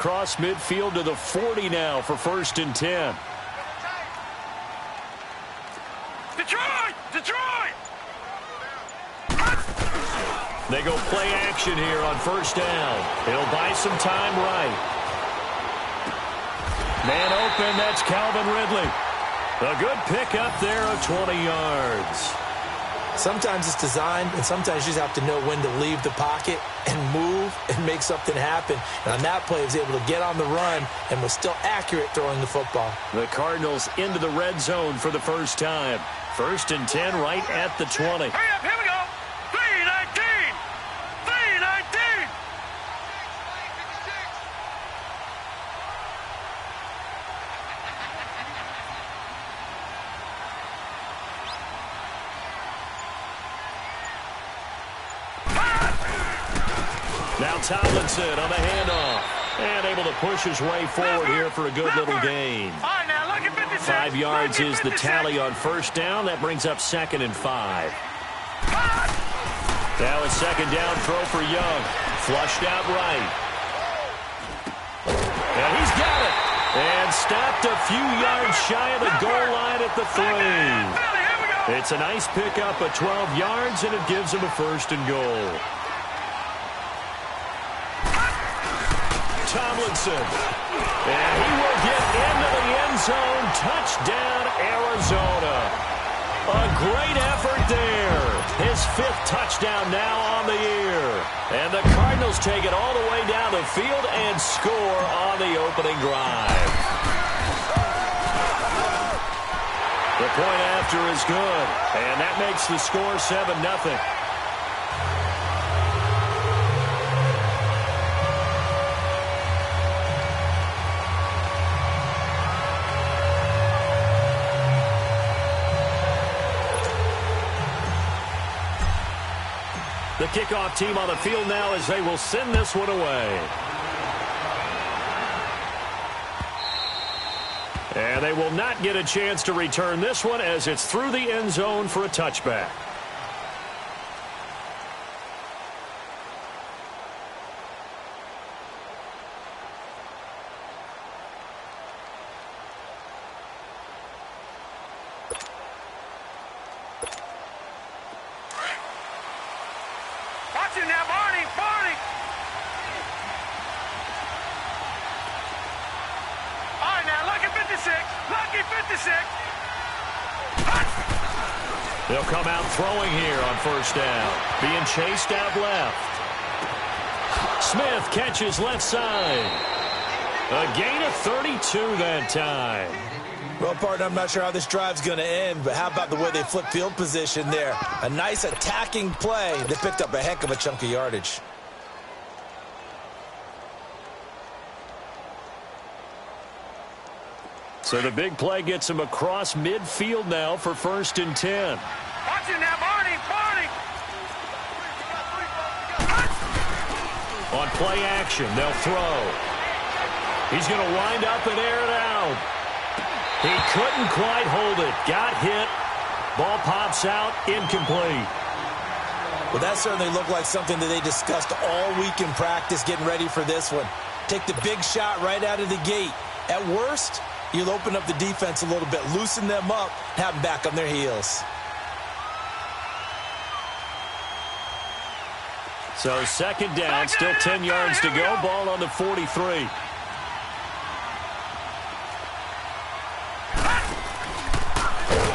Cross midfield to the 40 now for 1st and 10. Detroit! Detroit! They go play action here on 1st down. He'll buy some time right. Man open, that's Calvin Ridley. A good pickup there of 20 yards. Sometimes it's designed, and sometimes you just have to know when to leave the pocket and move and make something happen. And on that play, he was able to get on the run and was still accurate throwing the football. The Cardinals into the red zone for the first time. 1st and 10 right at the 20. Hurry up, here we go. 3-19. 3-19. Now Tomlinson on the handoff. And able to push his way forward here for a good little gain. All right, now look at 56. 5 yards is the tally on 1st down. That brings up 2nd and 5. Now a 2nd down throw for Young. Flushed out right. And he's got it. And stopped a few yards shy of the goal line at the 3. It's a nice pickup of 12 yards, and it gives him a 1st and goal. Tomlinson. And he will get into the end zone. Touchdown, Arizona. A great effort there. His 5th touchdown now on the year. And the Cardinals take it all the way down the field and score on the opening drive. The point after is good. And that makes the score 7-0. The kickoff team on the field now as they will send this one away. And they will not get a chance to return this one as it's through the end zone for a touchback. Watch it now, Barney, Barney. All right, now, lucky 56, lucky 56. They'll come out throwing here on 1st down. Being chased out left. Smith catches left side. A gain of 32 that time. Well, partner, I'm not sure how this drive's going to end, but how about the way they flip field position there? A nice attacking play. They picked up a heck of a chunk of yardage. So the big play gets him across midfield now for 1st and 10. Watch it now, Barney, Barney. On play action, they'll throw. He's going to wind up and air it out. He couldn't quite hold it. Got hit. Ball pops out. Incomplete. Well, that certainly looked like something that they discussed all week in practice getting ready for this one. Take the big shot right out of the gate. At worst, you'll open up the defense a little bit, loosen them up, have them back on their heels. So 2nd down, still 10 yards to go. Ball on the 43.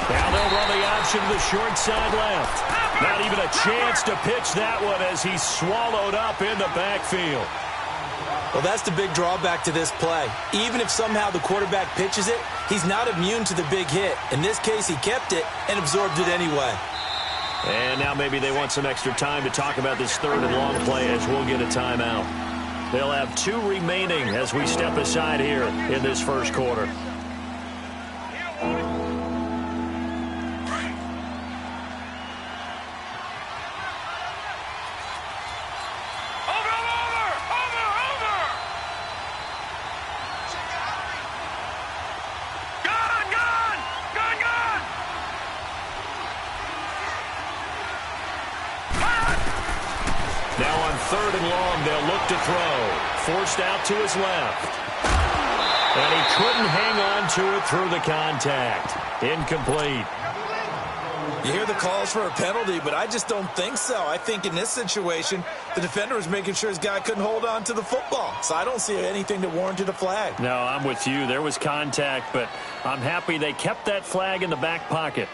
Now they'll run the option to the short side left. Not even a chance to pitch that one as he's swallowed up in the backfield. Well, that's the big drawback to this play. Even if somehow the quarterback pitches it, he's not immune to the big hit. In this case, he kept it and absorbed it anyway. And now maybe they want some extra time to talk about this 3rd and long play as we'll get a timeout. They'll have 2 remaining as we step aside here in this 1st quarter. Now on 3rd and long, they'll look to throw. forced out to his left. And he couldn't hang on to it through the contact. Incomplete. You hear the calls for a penalty, but I just don't think so. I think in this situation, the defender was making sure his guy couldn't hold on to the football. So I don't see anything that warranted a flag. No, I'm with you. There was contact, but I'm happy they kept that flag in the back pocket.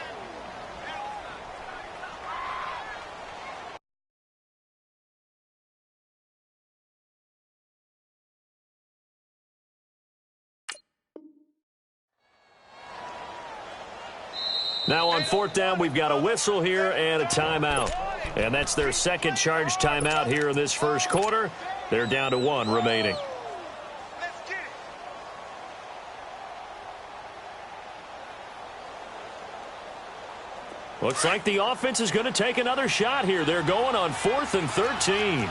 Now on fourth down, we've got a whistle here and a timeout. And that's their second charge timeout here in this first quarter. They're down to 1 remaining. Looks like the offense is going to take another shot here. They're going on 4th and 13.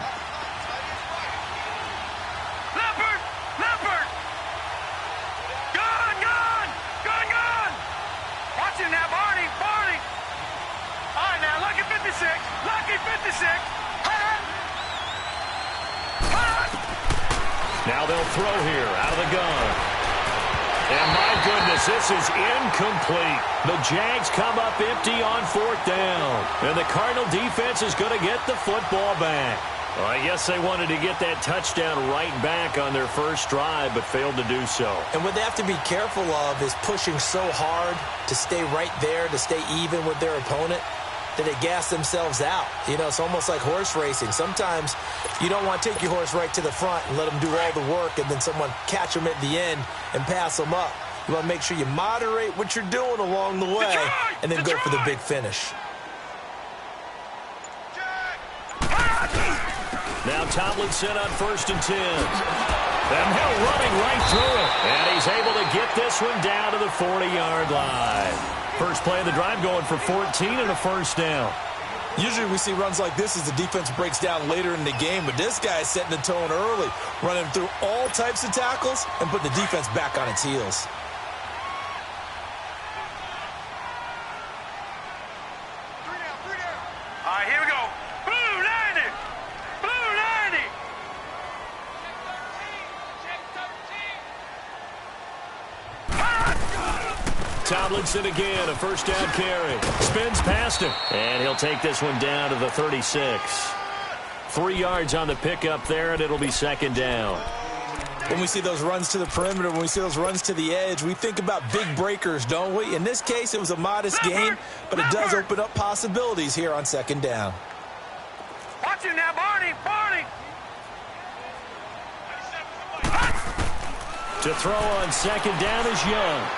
Now they'll throw here out of the gun. And my goodness, this is incomplete. The Jags come up empty on 4th down. And the Cardinal defense is going to get the football back. Well, I guess they wanted to get that touchdown right back on their first drive, but failed to do so. And what they have to be careful of is pushing so hard to stay right there, to stay even with their opponent, that they gas themselves out. You know, it's almost like horse racing. Sometimes you don't want to take your horse right to the front and let them do all the work and then someone catch them at the end and pass them up. You want to make sure you moderate what you're doing along the way and then go for the big finish. Now Tomlinson on 1st and 10. And Hill running right through it. And he's able to get this one down to the 40-yard line. First play of the drive going for 14 and a first down. Usually we see runs like this as the defense breaks down later in the game, but this guy is setting the tone early, running through all types of tackles and putting the defense back on its heels. All right, here we go. Blue 90! Blue 90! Tomlinson again, a first down carry. Spins past him. And he'll take this one down to the 36. 3 yards on the pickup there, and it'll be 2nd down. When we see those runs to the perimeter, when we see those runs to the edge, we think about big breakers, don't we? In this case, it was a modest gain, but it does open up possibilities here on 2nd down. Watch him now, Barney! Barney! To throw on 2nd down is Young.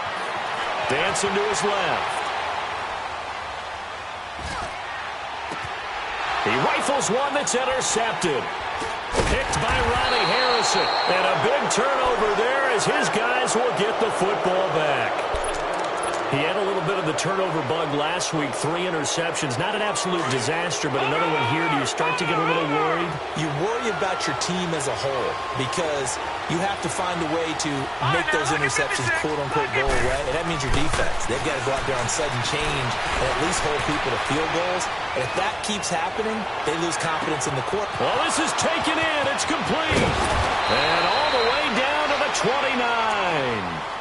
Dancing to his left. He rifles one that's intercepted. Picked by Ronnie Harrison. And a big turnover there as his guys will get the football back. He had a little bit of the turnover bug last week. 3 interceptions. Not an absolute disaster, but another one here. Do you start to get a little worried? You worry about your team as a whole because you have to find a way to make those interceptions, quote-unquote, go away. And that means your defense. They've got to go out there on sudden change and at least hold people to field goals. And if that keeps happening, they lose confidence in the quarter. Well, this is taken in. It's complete. And all the way down to the 29.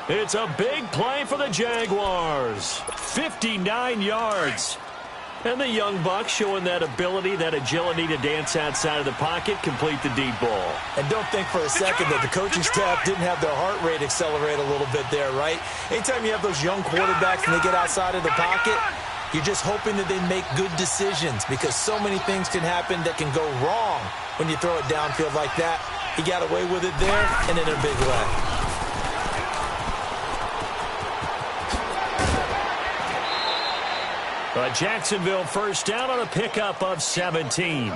It's a big play for the Jaguars. 59 yards. And the young buck showing that ability, that agility to dance outside of the pocket, complete the deep ball. And don't think for a second that the coaching staff didn't have their heart rate accelerate a little bit there, right? Anytime you have those young quarterbacks and they get outside of the pocket, you're just hoping that they make good decisions because so many things can happen that can go wrong when you throw it downfield like that. He got away with it there and in a big way. But Jacksonville first down on a pickup of 17.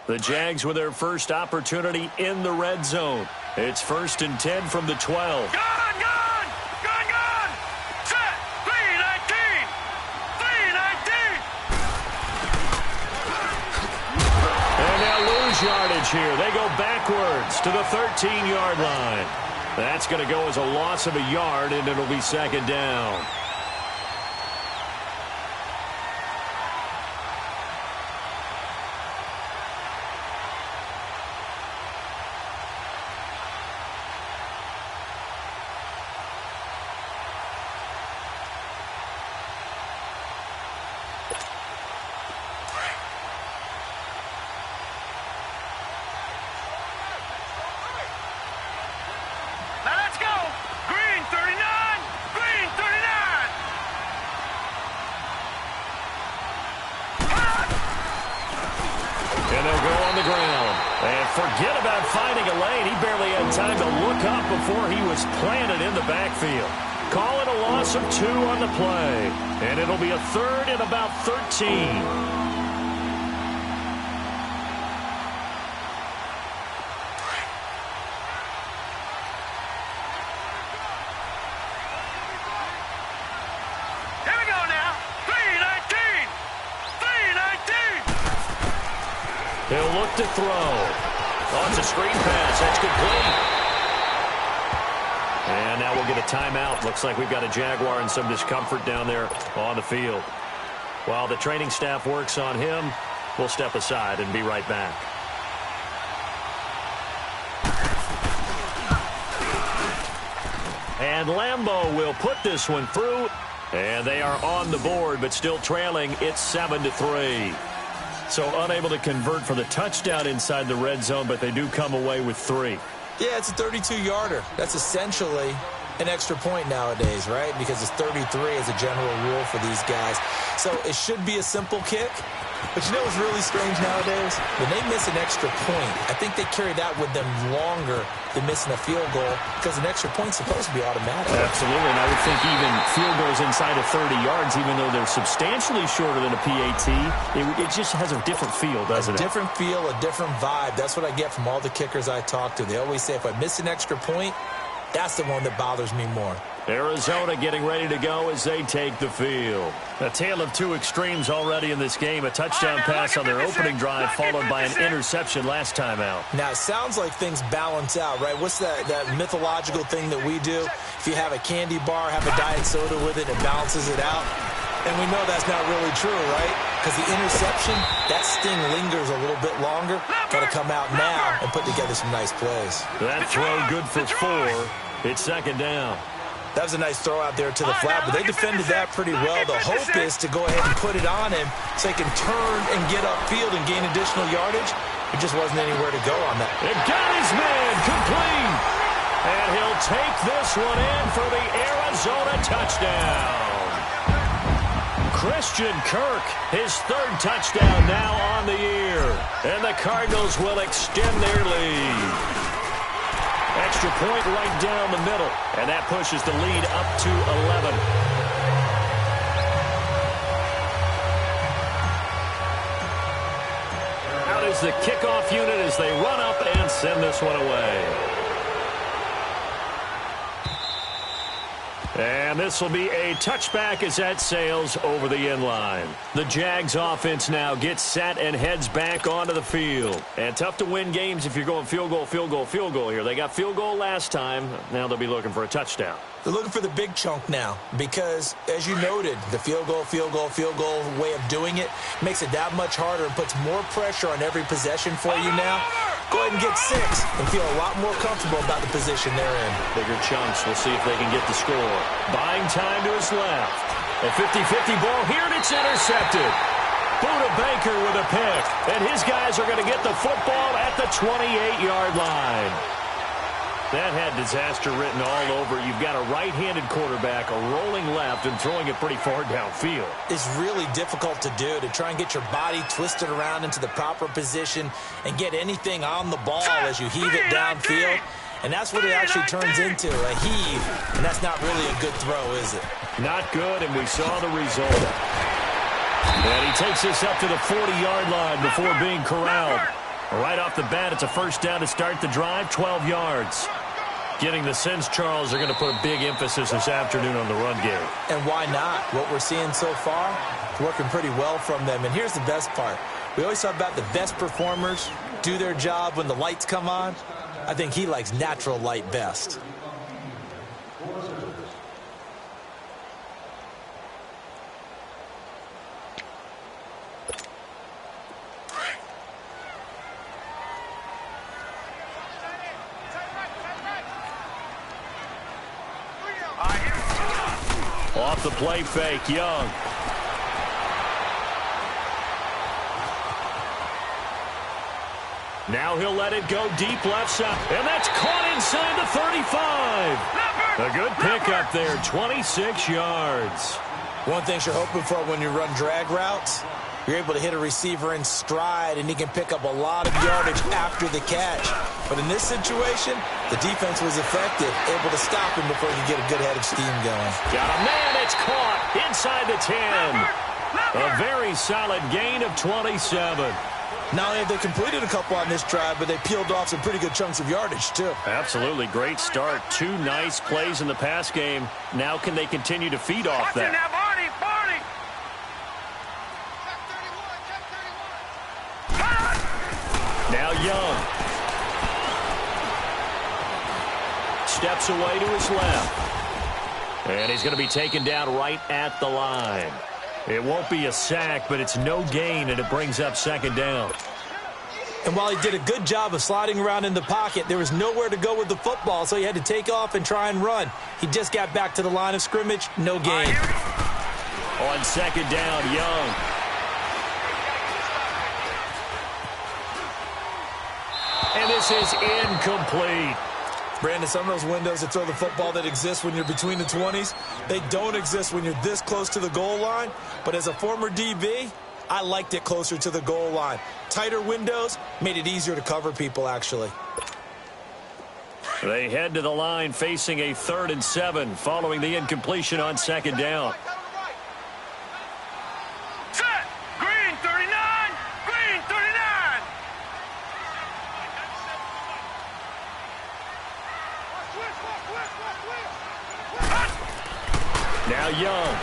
The Jags with their first opportunity in the red zone. It's 1st and 10 from the 12. Gun! Set! 3-19! 3-19! lose yardage here. They go backwards to the 13-yard line. That's going to go as a loss of a yard, and it'll be second down. And they'll go on the ground. And forget about finding a lane. He barely had time to look up before he was planted in the backfield. Call it a loss of 2 on the play. And it'll be a third and about 13. He'll look to throw. Oh, it's a screen pass. That's complete. And now we'll get a timeout. Looks like we've got a Jaguar and some discomfort down there on the field. While the training staff works on him, we'll step aside and be right back. And Lambeau will put this one through. And they are on the board, but still trailing. It's 7-3. So unable to convert for the touchdown inside the red zone, but they do come away with 3. Yeah, it's a 32-yarder. That's essentially an extra point nowadays, right? Because it's 33 as a general rule for these guys. So it should be a simple kick. But you know what's really strange nowadays? When they miss an extra point, I think they carry that with them longer than missing a field goal because an extra point's supposed to be automatic. Absolutely, and I would think even field goals inside of 30 yards, even though they're substantially shorter than a PAT, it just has a different feel, doesn't it? A different feel, a different vibe. That's what I get from all the kickers I talk to. They always say if I miss an extra point, that's the one that bothers me more. Arizona getting ready to go as they take the field. A tale of two extremes already in this game. A touchdown pass on their opening drive followed by an interception last time out. Now, it sounds like things balance out, right? What's that mythological thing that we do? If you have a candy bar, have a diet soda with it, it balances it out. And we know that's not really true, right? Because the interception, that sting lingers a little bit longer. Got to come out now and put together some nice plays. That throw good for 4. It's second down. That was a nice throw out there to the flat, but they defended that pretty well. The hope is to go ahead and put it on him so he can turn and get upfield and gain additional yardage. It just wasn't anywhere to go on that. It got his man complete. And he'll take this one in for the Arizona touchdown. Christian Kirk, his 3rd touchdown now on the year. And the Cardinals will extend their lead. Extra point right down the middle. And that pushes the lead up to 11. Out is the kickoff unit as they run up and send this one away. And this will be a touchback as that sails over the end line. The Jags offense now gets set and heads back onto the field. And tough to win games if you're going field goal, field goal, field goal here. They got field goal last time. Now they'll be looking for a touchdown. They're looking for the big chunk now because, as you noted, the field goal way of doing it makes it that much harder and puts more pressure on every possession for you now. Go ahead and get 6 and feel a lot more comfortable about the position they're in. Bigger chunks. We'll see if they can get the score. Buying time to his left. A 50-50 ball here, and it's intercepted. Buda Baker with a pick. And his guys are going to get the football at the 28-yard line. That had disaster written all over. You've got a right-handed quarterback, a rolling left, and throwing it pretty far downfield. It's really difficult to do, to try and get your body twisted around into the proper position and get anything on the ball as you heave it downfield. And that's what it actually turns into, a heave. And that's not really a good throw, is it? Not good, and we saw the result. And he takes this up to the 40-yard line before being corralled. Right off the bat, it's a first down to start the drive, 12 yards. Getting the sense, Charles, they're going to put a big emphasis this afternoon on the run game. And why not? What we're seeing so far, it's working pretty well from them. And here's the best part. We always talk about the best performers do their job when the lights come on. I think he likes natural light best. Off the play fake, Young. Now he'll let it go deep left side. And that's caught inside the 35. A good pickup there, 26 yards. One thing you're hoping for when you run drag routes, you're able to hit a receiver in stride, and he can pick up a lot of yardage after the catch. But in this situation, the defense was effective, able to stop him before he could get a good head of steam going. Got a man, it's caught inside the 10. A very solid gain of 27. Not only have they completed a couple on this drive, but they peeled off some pretty good chunks of yardage, too. Absolutely. Great start. 2 nice plays in the pass game. Now can they continue to feed off that? Now Young. Steps away to his left. And he's going to be taken down right at the line. It won't be a sack, but it's no gain, and it brings up second down. And while he did a good job of sliding around in the pocket, there was nowhere to go with the football, so he had to take off and try and run. He just got back to the line of scrimmage, no gain. On second down, Young. And this is incomplete. Brandon, some of those windows to throw the football that exist when you're between the 20s, they don't exist when you're this close to the goal line. But as a former DB, I liked it closer to the goal line. Tighter windows made it easier to cover people, actually. They head to the line facing a 3rd and 7 following the incompletion on second down. Set! Green 39! Green 39! Now Young.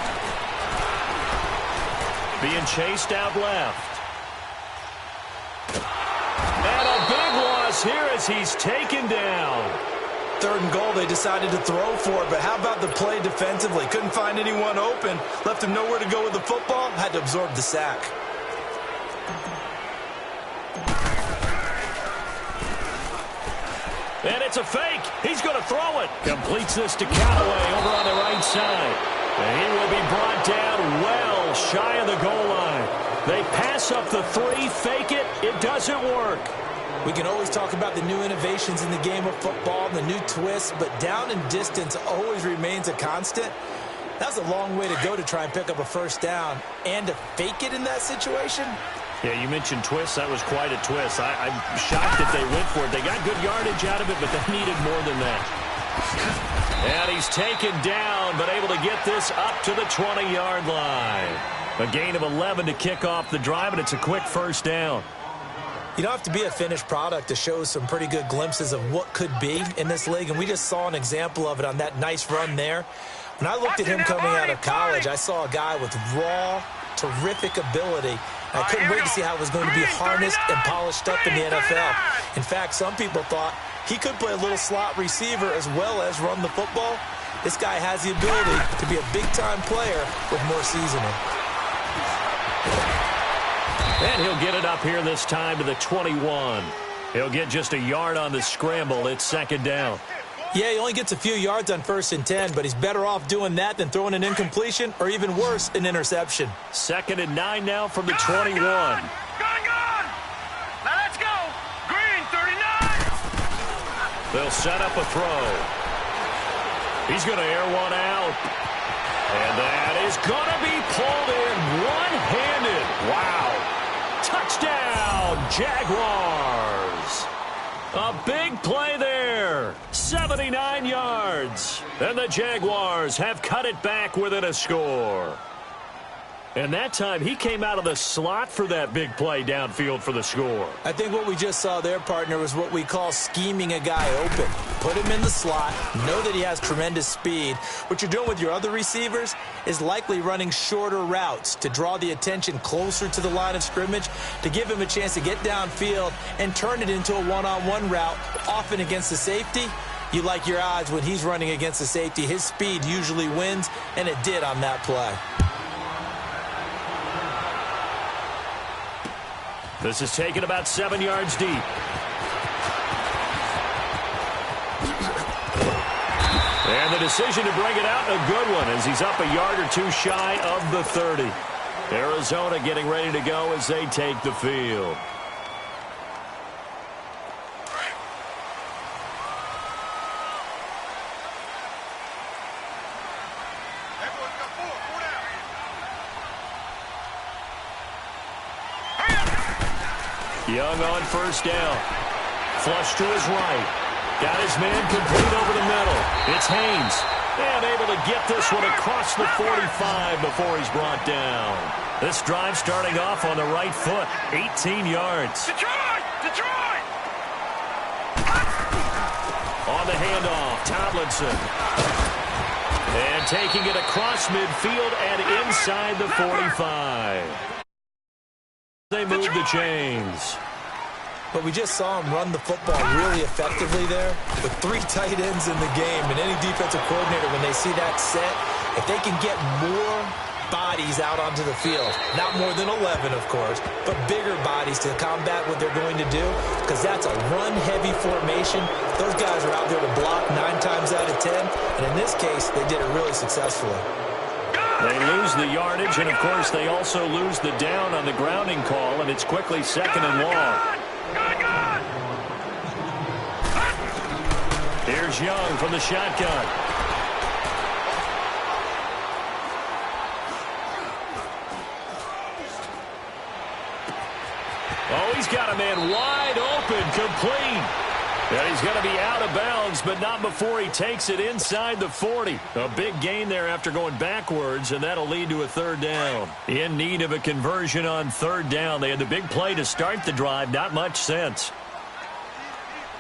Being chased out left. And a big loss here as he's taken down. 3rd and goal, they decided to throw for it, but how about the play defensively? Couldn't find anyone open, left him nowhere to go with the football, had to absorb the sack. And it's a fake. He's going to throw it. Completes this to Callaway over on the right side. And he will be brought down well shy of the goal line. They pass up the 3, fake it. It doesn't work. We can always talk about the new innovations in the game of football, the new twists, but down and distance always remains a constant. That's a long way to go to try and pick up a first down. And to fake it in that situation? Yeah, you mentioned twists. That was quite a twist. I'm shocked that they went for it. They got good yardage out of it, but they needed more than that. And he's taken down, but able to get this up to the 20-yard line. A gain of 11 to kick off the drive, and it's a quick first down. You don't have to be a finished product to show some pretty good glimpses of what could be in this league, and we just saw an example of it on that nice run there. When I looked at him coming out of college, I saw a guy with raw, terrific ability. I couldn't wait to see how it was going to be harnessed and polished up in the NFL. In fact, some people thought he could play a little slot receiver as well as run the football. This guy has the ability to be a big-time player with more seasoning. And he'll get it up here this time to the 21. He'll get just a yard on the scramble. It's second down. Yeah, he only gets a few yards on 1st and 10, but he's better off doing that than throwing an incompletion or even worse, an interception. 2nd and 9 now from the 21. Gone! Now let's go! Green 39! They'll set up a throw. He's going to air one out. And that is going to be pulled in one-handed. Wow. Touchdown, Jaguars. A big play there. 79 yards. And the Jaguars have cut it back within a score. And that time, he came out of the slot for that big play downfield for the score. I think what we just saw there, partner, was what we call scheming a guy open. Put him in the slot, know that he has tremendous speed. What you're doing with your other receivers is likely running shorter routes to draw the attention closer to the line of scrimmage, to give him a chance to get downfield and turn it into a one-on-one route, often against the safety. You like your odds when he's running against the safety. His speed usually wins, and it did on that play. This is taken about 7 yards deep. And the decision to bring it out, a good one, as he's up a yard or two shy of the 30. Arizona getting ready to go as they take the field. Young on first down. Flush to his right. Got his man complete over the middle. It's Haynes. And able to get this one across the 45 before he's brought down. This drive starting off on the right foot. 18 yards. Detroit! Detroit! On the handoff, Tomlinson. And taking it across midfield and inside the 45. They move the chains. But we just saw him run the football really effectively there with 3 tight ends in the game. And any defensive coordinator, when they see that set, if they can get more bodies out onto the field, not more than 11, of course, but bigger bodies to combat what they're going to do, because that's a run-heavy formation. Those guys are out there to block 9 times out of 10. And in this case, they did it really successfully. They lose the yardage, and, of course, they also lose the down on the grounding call, and it's quickly 2nd and long. Here's Young from the shotgun. Oh, he's got a man wide open, complete. And he's going to be out of bounds, but not before he takes it inside the 40. A big gain there after going backwards, and that'll lead to a 3rd down. In need of a conversion on 3rd down. They had the big play to start the drive. Not much sense.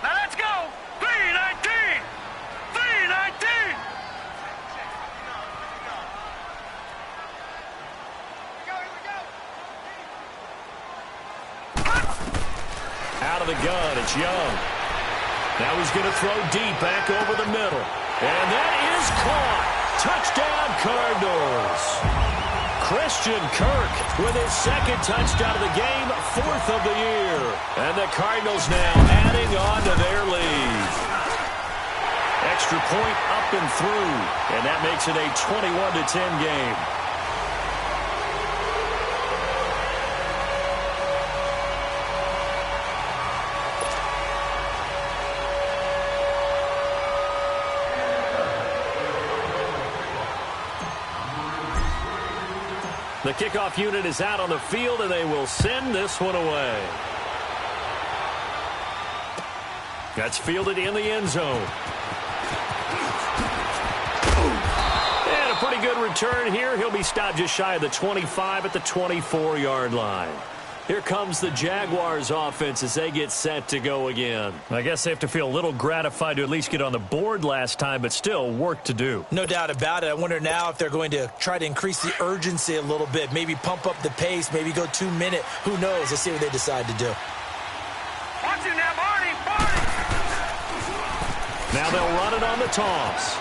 Now let's go! 3-19! 3-19! Out of the gun, it's Young. Now he's going to throw deep back over the middle. And that is caught. Touchdown, Cardinals. Christian Kirk with his 2nd touchdown of the game, 4th of the year. And the Cardinals now adding on to their lead. Extra point up and through. And that makes it a 21-10 game. The kickoff unit is out on the field, and they will send this one away. That's fielded in the end zone. And a pretty good return here. He'll be stopped just shy of the 25 at the 24-yard line. Here comes the Jaguars offense as they get set to go again. I guess they have to feel a little gratified to at least get on the board last time, but still work to do. No doubt about it. I wonder now if they're going to try to increase the urgency a little bit, maybe pump up the pace, maybe go 2-minute. Who knows? Let's see what they decide to do. Watch it now, Barney! Barney! Now they'll run it on the toss.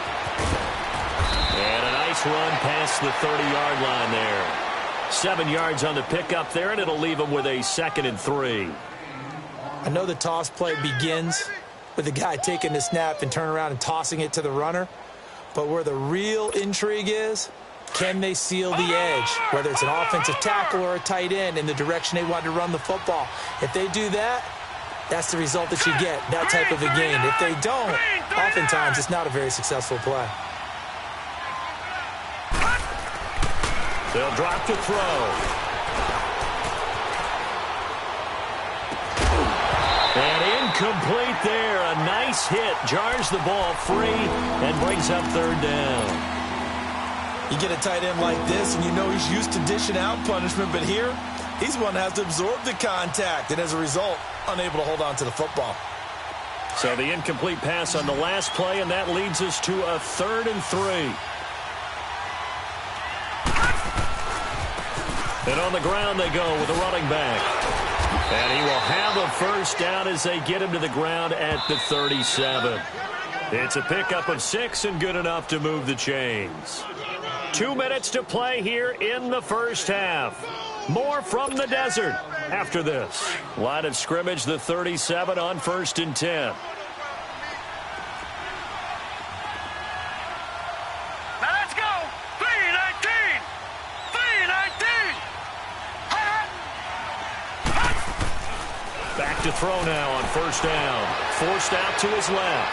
And a nice run past the 30-yard line there. 7 yards on the pickup there, and it'll leave them with a 2nd and 3. I know the toss play begins with the guy taking the snap and turning around and tossing it to the runner. But where the real intrigue is, can they seal the edge, whether it's an offensive tackle or a tight end, in the direction they want to run the football? If they do that, that's the result that you get, that type of a gain. If they don't, oftentimes it's not a very successful play. They'll drop to throw. And incomplete there. A nice hit. Jars the ball free and brings up 3rd down. You get a tight end like this, and you know he's used to dishing out punishment, but here, he's the one that has to absorb the contact, and as a result, unable to hold on to the football. So the incomplete pass on the last play, and that leads us to a 3rd and 3. And on the ground they go with a running back. And he will have a first down as they get him to the ground at the 37. It's a pickup of 6 and good enough to move the chains. 2 minutes to play here in the first half. More from the desert after this. Line of scrimmage, the 37 on 1st and 10. Now let's go. 319. 319. Back to throw now on 1st down. Forced out to his left.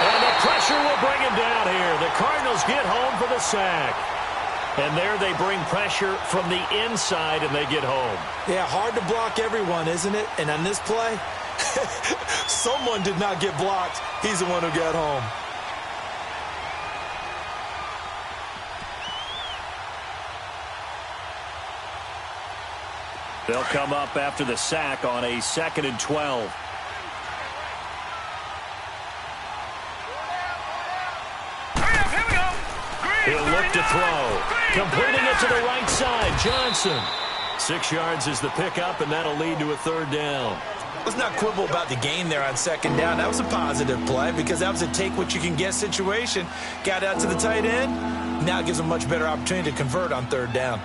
And the pressure will bring him down here. The Cardinals get home for the sack. And there they bring pressure from the inside, and they get home. Yeah, hard to block everyone, isn't it? And on this play, someone did not get blocked. He's the one who got home. They'll come up after the sack on a 2nd and 12. He'll look to throw. Completing it to the right side. Johnson. 6 yards is the pickup, and that'll lead to a 3rd down. Let's not quibble about the gain there on 2nd down. That was a positive play because that was a take-what-you-can-get situation. Got out to the tight end. Now it gives a much better opportunity to convert on 3rd down.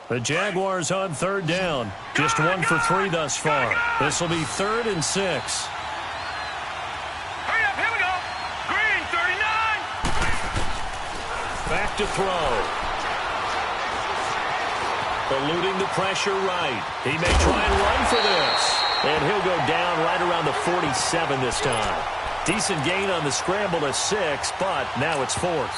The Jaguars on 3rd down. Just 1 for 3 thus far. This will be 3rd and 6. Hurry up, here we go. Green, 39. Back to throw. Eluding the pressure right. He may try and run for this. And he'll go down right around the 47 this time. Decent gain on the scramble to 6, but now it's 4th.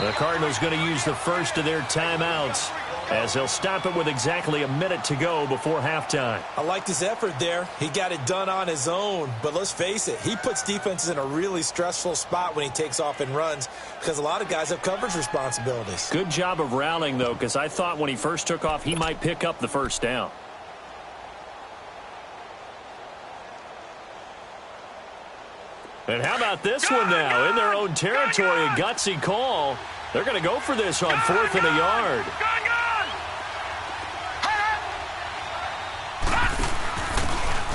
The Cardinals going to use the first of their timeouts, as they'll stop it with exactly a minute to go before halftime. I liked his effort there. He got it done on his own. But let's face it, he puts defenses in a really stressful spot when he takes off and runs because a lot of guys have coverage responsibilities. Good job of rallying, though, because I thought when he first took off, he might pick up the first down. And how about this one now? In their own territory, a gutsy call. They're going to go for this on 4th and a yard.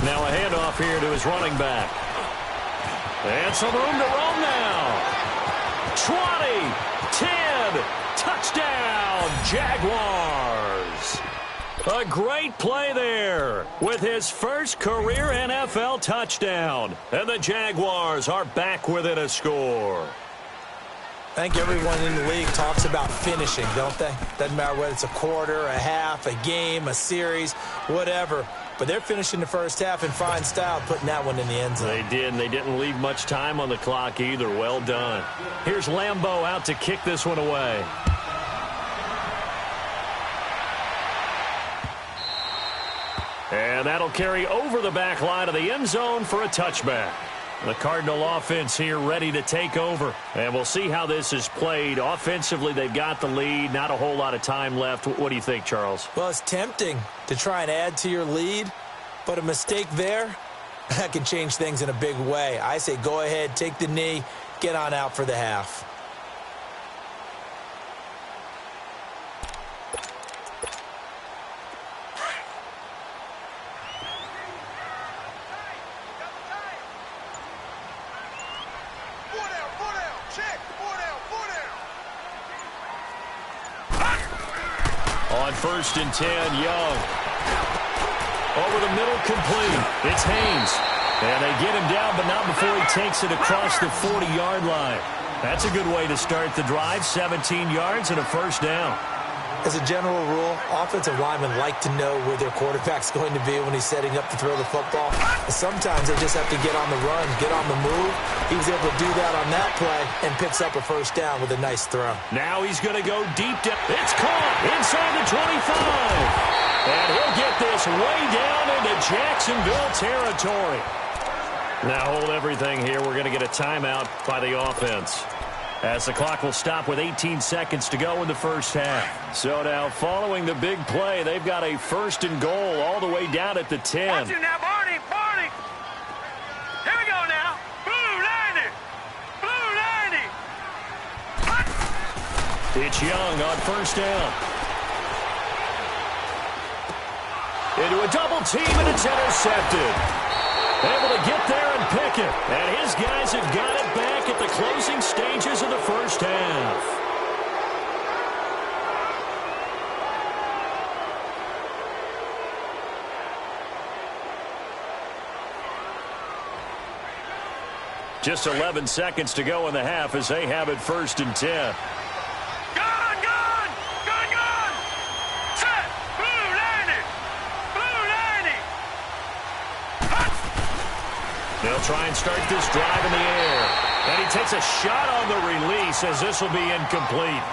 Now a handoff here to his running back. And some room to roam now. 20, 10, touchdown, Jaguars. A great play there with his first career NFL touchdown. And the Jaguars are back within a score. I think everyone in the league talks about finishing, don't they? Doesn't matter whether it's a quarter, a half, a game, a series, whatever. But they're finishing the first half in fine style, putting that one in the end zone. They did, and they didn't leave much time on the clock either. Well done. Here's Lambeau out to kick this one away. And that'll carry over the back line of the end zone for a touchback. The Cardinal offense here ready to take over. And we'll see how this is played. Offensively, they've got the lead. Not a whole lot of time left. What do you think, Charles? Well, it's tempting to try and add to your lead. But a mistake there, that can change things in a big way. I say go ahead, take the knee, get on out for the half. On 1st and 10, Young. Over the middle, complete. It's Haynes. And they get him down, but not before he takes it across the 40-yard line. That's a good way to start the drive. 17 yards and a first down. As a general rule, offensive linemen like to know where their quarterback's going to be when he's setting up to throw the football. Sometimes they just have to get on the run, get on the move. He was able to do that on that play and picks up a first down with a nice throw. Now he's going to go deep down. It's caught inside the 25. And he'll get this way down into Jacksonville territory. Now hold everything here. We're going to get a timeout by the offense, as the clock will stop with 18 seconds to go in the first half. So now following the big play, they've got a 1st and goal all the way down at the 10. Watch it now, Barney, Barney. Here we go now. Blue 90. Blue 90. It's Young on 1st down. Into a double team, and it's intercepted. Able to get there and pick it. And his guys have got it back at the closing stages of the first half. Just 11 seconds to go in the half as they have it 1st and 10. They'll try and start this drive in the air. And he takes a shot on the release as this will be incomplete.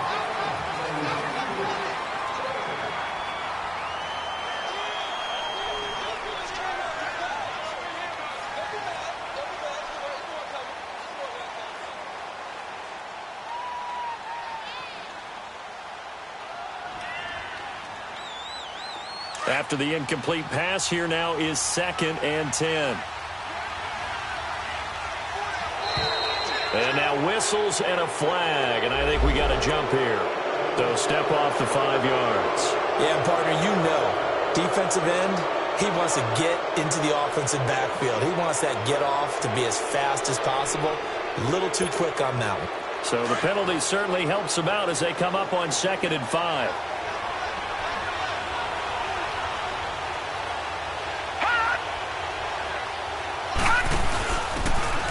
After the incomplete pass, here now is 2nd and 10. And now whistles and a flag, and I think we got a jump here. So step off the 5 yards. Yeah, partner, you know, defensive end, he wants to get into the offensive backfield. He wants that get off to be as fast as possible. A little too quick on that one. So the penalty certainly helps them out as they come up on 2nd and 5.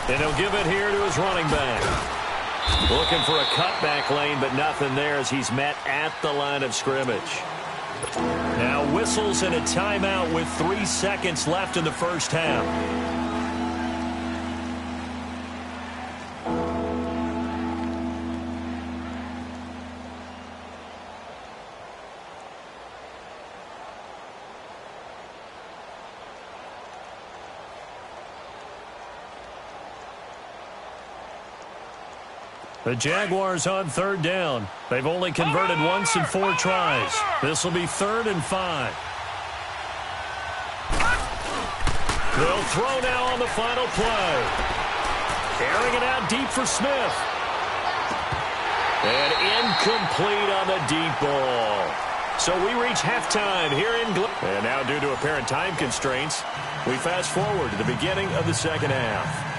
And he'll give it here to his running back. Looking for a cutback lane, but nothing there as he's met at the line of scrimmage. Now whistles and a timeout with 3 seconds left in the first half. The Jaguars on 3rd down. They've only converted once in 4 tries. This will be 3rd and 5. They'll throw now on the final play. Airing it out deep for Smith. And incomplete on the deep ball. So we reach halftime here in and now due to apparent time constraints, we fast forward to the beginning of the second half.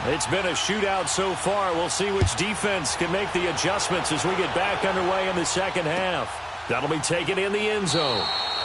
It's been a shootout so far. We'll see which defense can make the adjustments as we get back underway in the second half. That'll be taken in the end zone.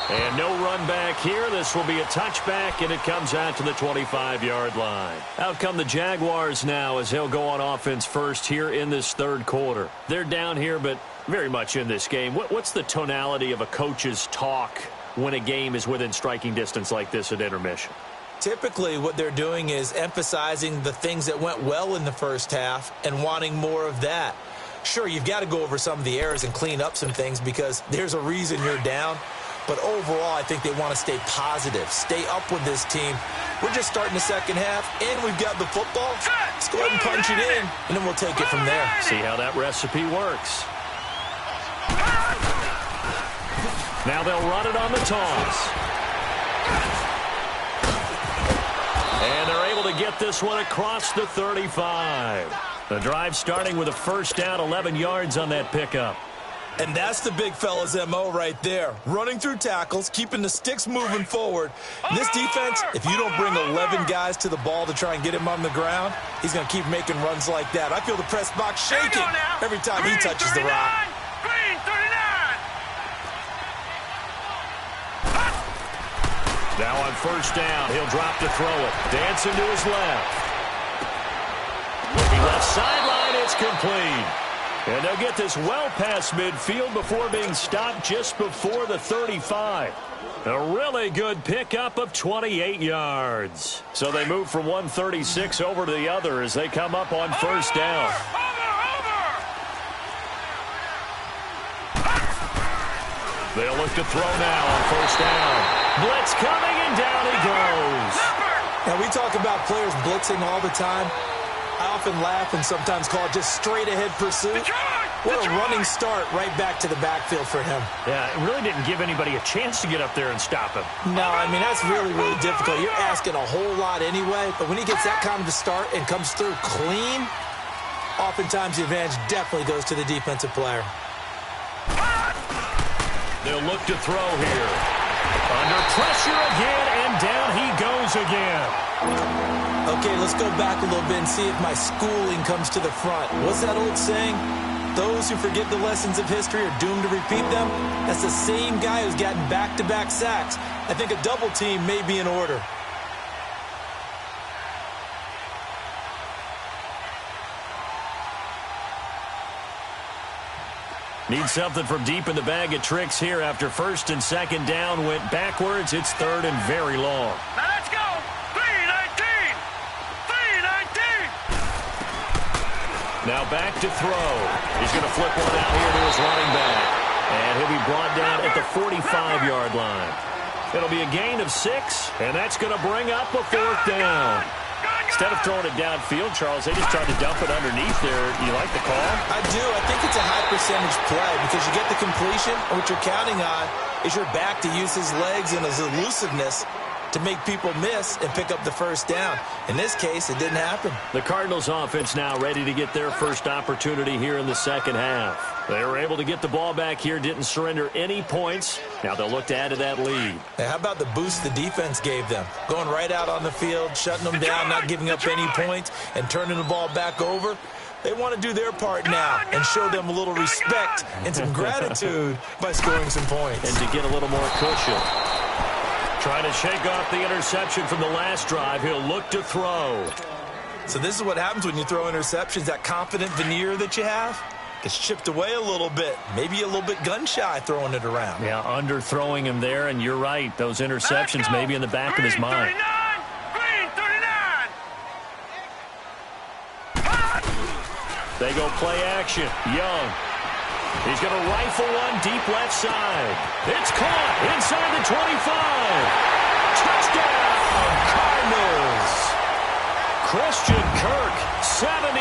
And no run back here. This will be a touchback, and it comes out to the 25-yard line. Out come the Jaguars now as they'll go on offense first here in this 3rd quarter. They're down here, but very much in this game. What's the tonality of a coach's talk when a game is within striking distance like this at intermission? Typically, what they're doing is emphasizing the things that went well in the first half and wanting more of that. Sure, you've got to go over some of the errors and clean up some things because there's a reason you're down. But overall, I think they want to stay positive, stay up with this team. We're just starting the second half, and we've got the football. Let's go ahead and punch it in, and then we'll take it from there. See how that recipe works. Now they'll run it on the toss. And they're able to get this one across the 35. The drive starting with a 1st down, 11 yards on that pickup. And that's the big fella's MO right there. Running through tackles, keeping the sticks moving forward. This defense, if you don't bring 11 guys to the ball to try and get him on the ground, he's going to keep making runs like that. I feel the press box shaking every time he touches the rock. Green 39. Now on first down, he'll drop to throw it. Dancing to his left. Looking left sideline, it's complete. And they'll get this well past midfield before being stopped just before the 35. A really good pickup of 28 yards. So they move from 136 over to the other as they come up on first down. They'll look to throw now on first down. Blitz coming, and down he goes. Now, we talk about players blitzing all the time. I often laugh and sometimes call it just straight-ahead pursuit. What a running start right back to the backfield for him. Yeah, it really didn't give anybody a chance to get up there and stop him. No, I mean, that's really, really difficult. You're asking a whole lot anyway, but when he gets that kind of a start and comes through clean, oftentimes the advantage definitely goes to the defensive player. They'll look to throw here. Under pressure again, and down he goes again. Okay, let's go back a little bit and see if my schooling comes to the front. What's that old saying? Those who forget the lessons of history are doomed to repeat them. That's the same guy who's gotten back-to-back sacks. I think a double team may be in order. Need something from deep in the bag of tricks here after first and second down went backwards. It's third and very long. Now let's go. 319. 319. Now back to throw. He's going to flip one out here to his running back. And he'll be brought down at the 45-yard line. It'll be a gain of 6, and that's going to bring up a fourth down. Instead of throwing it downfield, Charles, they just tried to dump it underneath there. You like the call? I do. I think it's a high-percentage play because you get the completion, and what you're counting on is your back to use his legs and his elusiveness to make people miss and pick up the first down. In this case, it didn't happen. The Cardinals offense now ready to get their first opportunity here in the second half. They were able to get the ball back here, didn't surrender any points. Now they'll look to add to that lead. Hey, how about the boost the defense gave them? Going right out on the field, shutting them down, not giving up any points, and turning the ball back over. They want to do their part now and show them a little respect and some gratitude by scoring some points. And to get a little more cushion. Trying to shake off the interception from the last drive. He'll look to throw. So this is what happens when you throw interceptions. That confident veneer that you have gets chipped away a little bit. Maybe a little bit gun-shy throwing it around. Yeah, underthrowing him there, and you're right. Those interceptions may be in the back of his mind. Green 39. They go play action. Young. He's going to rifle one deep left side. It's caught inside the 25. Touchdown, Cardinals. Christian Kirk, 73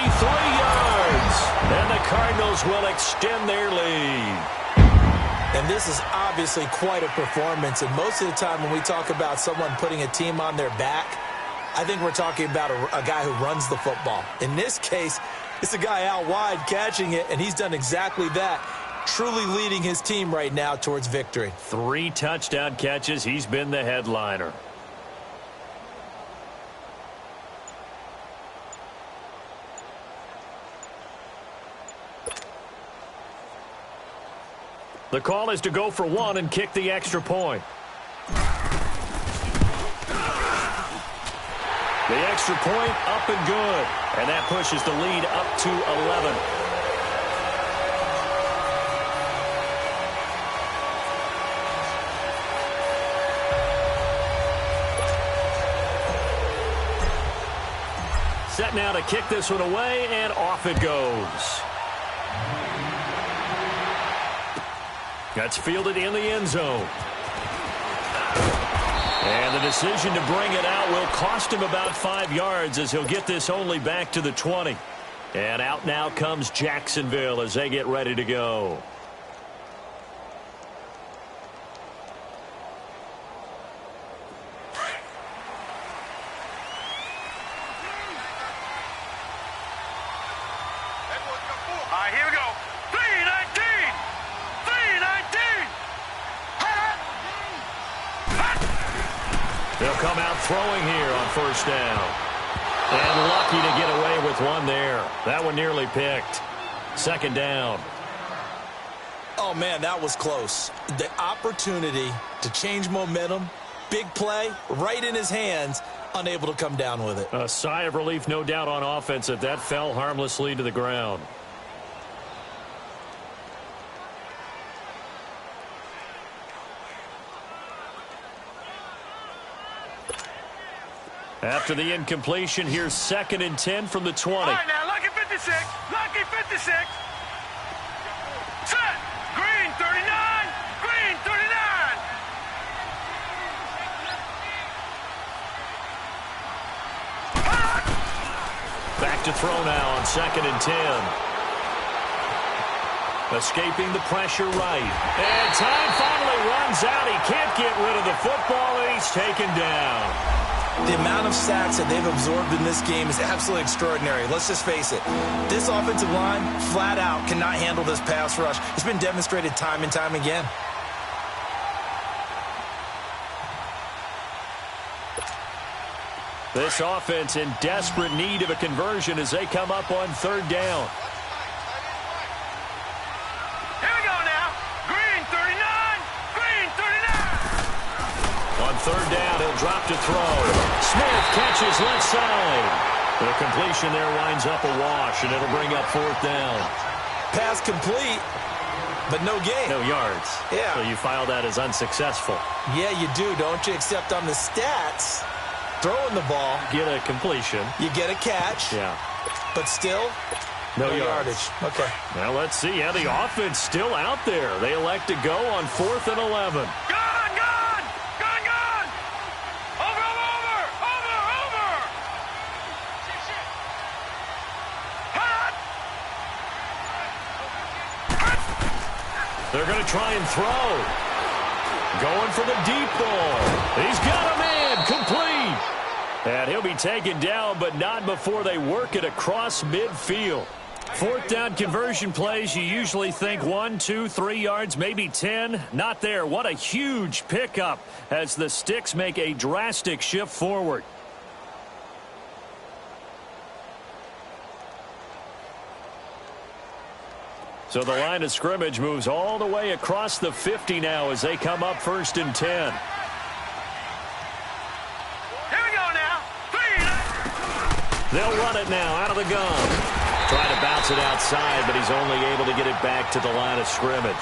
yards. And the Cardinals will extend their lead. And this is obviously quite a performance. And most of the time when we talk about someone putting a team on their back, I think we're talking about a guy who runs the football. In this case, it's a guy out wide catching it, and he's done exactly that, truly leading his team right now towards victory. 3 touchdown catches. He's been the headliner. The call is to go for 1 and kick the extra point. The extra point up and good. And that pushes the lead up to 11. Set now to kick this one away, and off it goes. That's fielded in the end zone. And the decision to bring it out will cost him about 5 yards as he'll get this only back to the 20. And out now comes Jacksonville as they get ready to go. All right, here we go. 319. throwing here on first down. And lucky to get away with one there. That one nearly picked. Second down. Oh, man, that was close. The opportunity to change momentum, big play, right in his hands, unable to come down with it. A sigh of relief, no doubt, on offense that that fell harmlessly to the ground. After the incompletion, here's 2nd and 10 from the 20. All right, now, lucky 56. Lucky 56. Set. Green 39. Green 39. Back to throw now on 2nd and 10. Escaping the pressure right. And time finally runs out. He can't get rid of the football, and he's taken down. The amount of sacks that they've absorbed in this game is absolutely extraordinary. Let's just face it. This offensive line, flat out, cannot handle this pass rush. It's been demonstrated time and time again. This offense in desperate need of a conversion as they come up on 3rd down. Here we go now. Green 39. Green 39. On 3rd down, he'll drop to throw. Smith catches left side. The completion there winds up a wash, and it'll bring up 4th down. Pass complete, but no gain. No yards. Yeah. So you file that as unsuccessful. Yeah, you do, don't you? Except on the stats, throwing the ball, Get a completion. you get a catch, Yeah. but still, No yardage. Okay. Now let's see how the offense still out there. They elect to go on 4th and 11. Gone. Over. They're going to try and throw. Going for the deep ball. He's got him in. Complete. And he'll be taken down, but not before they work it across midfield. 4th down conversion plays, you usually think 1, 2, 3 yards, maybe 10. Not there. What a huge pickup as the Sticks make a drastic shift forward. So the line of scrimmage moves all the way across the 50 now as they come up 1st and 10. Here we go now. They'll run it now out of the gun. Trying to bounce it outside, but he's only able to get it back to the line of scrimmage.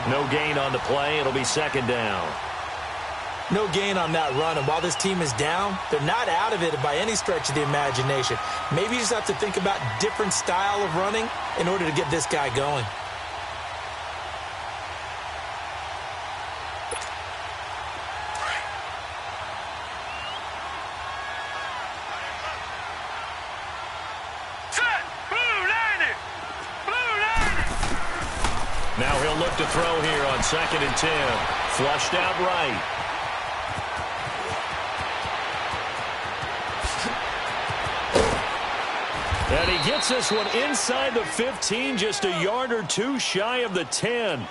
No gain on the play. It'll be 2nd down. No gain on that run, and while this team is down, they're not out of it by any stretch of the imagination. Maybe you just have to think about different style of running in order to get this guy going. Set. Blue 90. Blue 90. Now he'll look to throw here on 2nd and 10. Flushed out right. And he gets this one inside the 15, just a yard or two shy of the 10.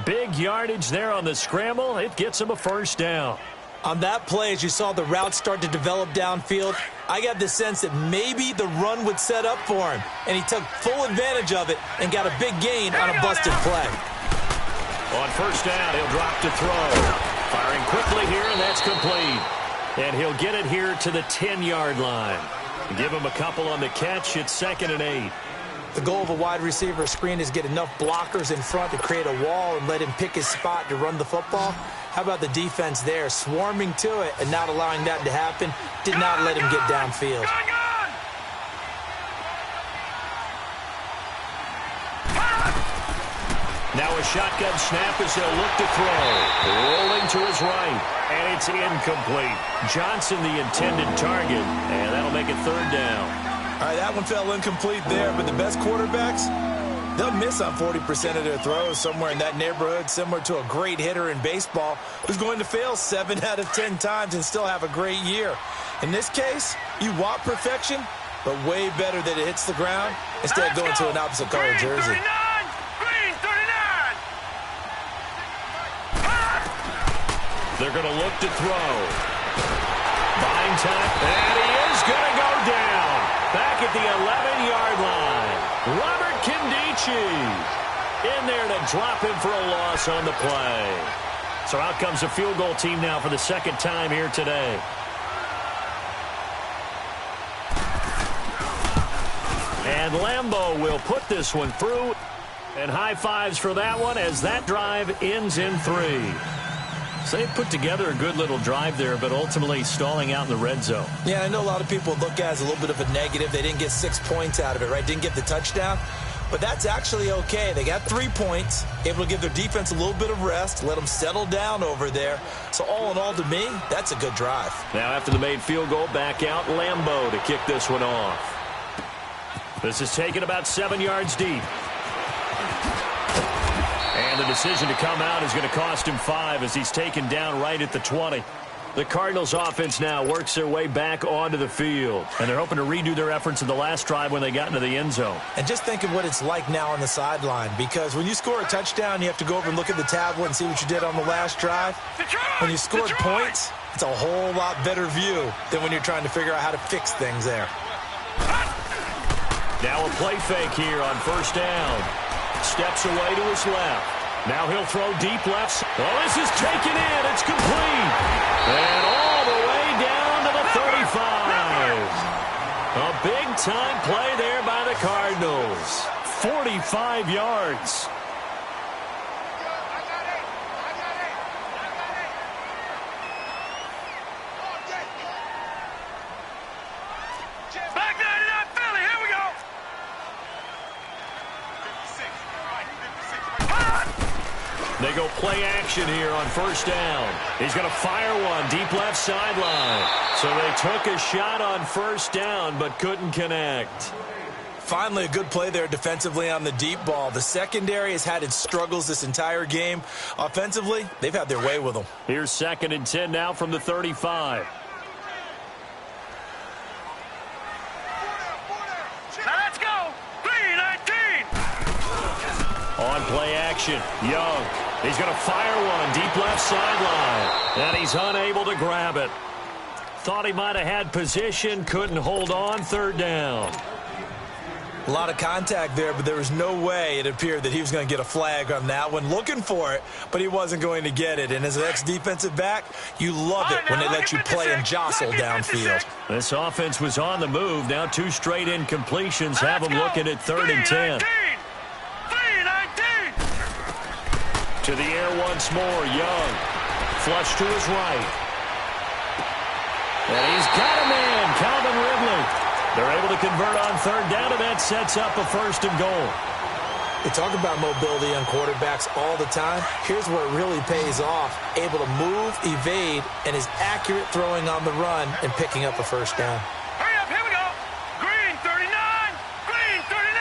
Big yardage there on the scramble. It gets him a 1st down. On that play, as you saw the route start to develop downfield, I got the sense that maybe the run would set up for him, and he took full advantage of it and got a big gain on a busted play. On 1st down, he'll drop to throw. Firing quickly here, and that's complete. And he'll get it here to the 10-yard line. Give him a couple on the catch. It's 2nd and 8. The goal of a wide receiver screen is get enough blockers in front to create a wall and let him pick his spot to run the football. How about the defense there, swarming to it and not allowing that to happen? Did not let him get downfield. Now a shotgun snap as they'll look to throw. Rolling to his right, and it's incomplete. Johnson, the intended target, and that'll make it 3rd down. All right, that one fell incomplete there, but the best quarterbacks, they'll miss on 40% of their throws, somewhere in that neighborhood, similar to a great hitter in baseball who's going to fail 7 out of 10 times and still have a great year. In this case, you want perfection, but way better that it hits the ground instead of going to an opposite color jersey. They're going to look to throw. at the 11-yard line. Robert Kindici in there to drop him for a loss on the play. So out comes the field goal team now for the second time here today. And Lambeau will put this one through. And high fives for that one as that drive ends in 3. So they put together a good little drive there, but ultimately stalling out in the red zone. Yeah, I know a lot of people look at it as a little bit of a negative. They didn't get 6 points out of it, right? Didn't get the touchdown. But that's actually okay. They got 3 points, able to give their defense a little bit of rest, let them settle down over there. So all in all, to me, that's a good drive. Now after the made field goal, back out Lambeau to kick this one off. This is taken about 7 yards deep. And the decision to come out is going to cost him 5 as he's taken down right at the 20. The Cardinals offense now works their way back onto the field. And they're hoping to redo their efforts in the last drive when they got into the end zone. And just think of what it's like now on the sideline. Because when you score a touchdown, you have to go over and look at the tablet and see what you did on the last drive. When you scored points, it's a whole lot better view than when you're trying to figure out how to fix things there. Now a play fake here on first down. Steps away to his left. Now he'll throw deep left. Oh, this is taken in. It's complete. And all the way down to the 35. A big-time play there by the Cardinals. 45 yards. They go play action here on first down. He's going to fire one deep left sideline. So they took a shot on first down but couldn't connect. Finally, a good play there defensively on the deep ball. The secondary has had its struggles this entire game. Offensively, they've had their way with them. Here's 2nd and 10 now from the 35. Now let's go. 3-19. On play action, Young. He's going to fire one deep left sideline. And he's unable to grab it. Thought he might have had position, couldn't hold on, 3rd down. A lot of contact there, but there was no way it appeared that he was going to get a flag on that one. Looking for it, but he wasn't going to get it. And as an ex-defensive back, you love it when they let you play and jostle downfield. This offense was on the move. Now 2 straight incompletions have them looking at 3rd and 10. To the air once more, Young. Flush to his right. And he's got a man, Calvin Ridley. They're able to convert on 3rd down, and that sets up a 1st and goal. They talk about mobility on quarterbacks all the time. Here's where it really pays off. Able to move, evade, and is accurate throwing on the run and picking up a 1st down. Hurry up, here we go. Green 39, green 39.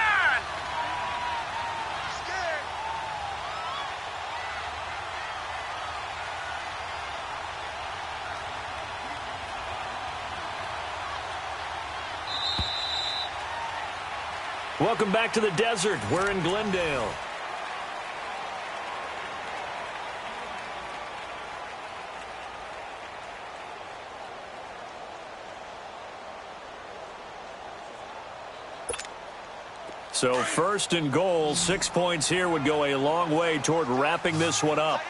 Welcome back to the desert. We're in Glendale. So 1st and goal, 6 points here would go a long way toward wrapping this one up.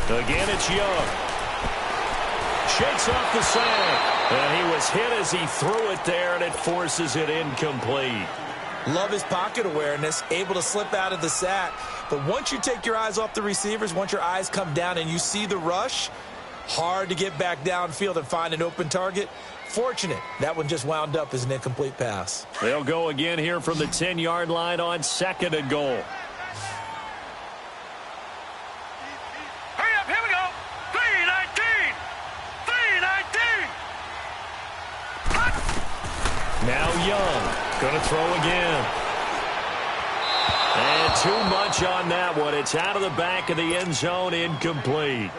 Again, it's Young. Shakes off the sack. And he was hit as he threw it there, and it forces it incomplete. Love his pocket awareness, able to slip out of the sack. But once you take your eyes off the receivers, once your eyes come down and you see the rush, hard to get back downfield and find an open target. Fortunate, that one just wound up as an incomplete pass. They'll go again here from the 10-yard line on 2nd and goal. Hurry up, here we go. 3-19. 3-19. Now Young, going to throw again. And too much on that one. It's out of the back of the end zone, incomplete.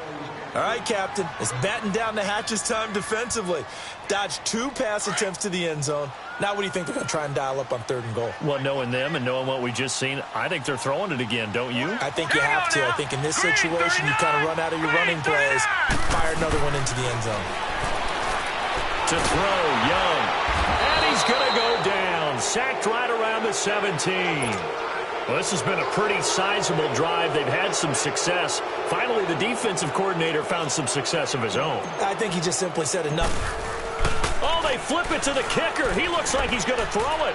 All right, Captain, it's batten down the hatches time defensively. Dodged 2 pass attempts to the end zone. Now what do you think they're going to try and dial up on 3rd and goal? Well, knowing them and knowing what we just seen, I think they're throwing it again, don't you? I think you have to. I think in this situation, you kind of run out of your running plays, fire another one into the end zone. To throw, Young. And he's going to go down. Sacked right around the 17. Well, this has been a pretty sizable drive. They've had some success. Finally, the defensive coordinator found some success of his own. I think he just simply said enough. Oh, they flip it to the kicker. He looks like he's going to throw it.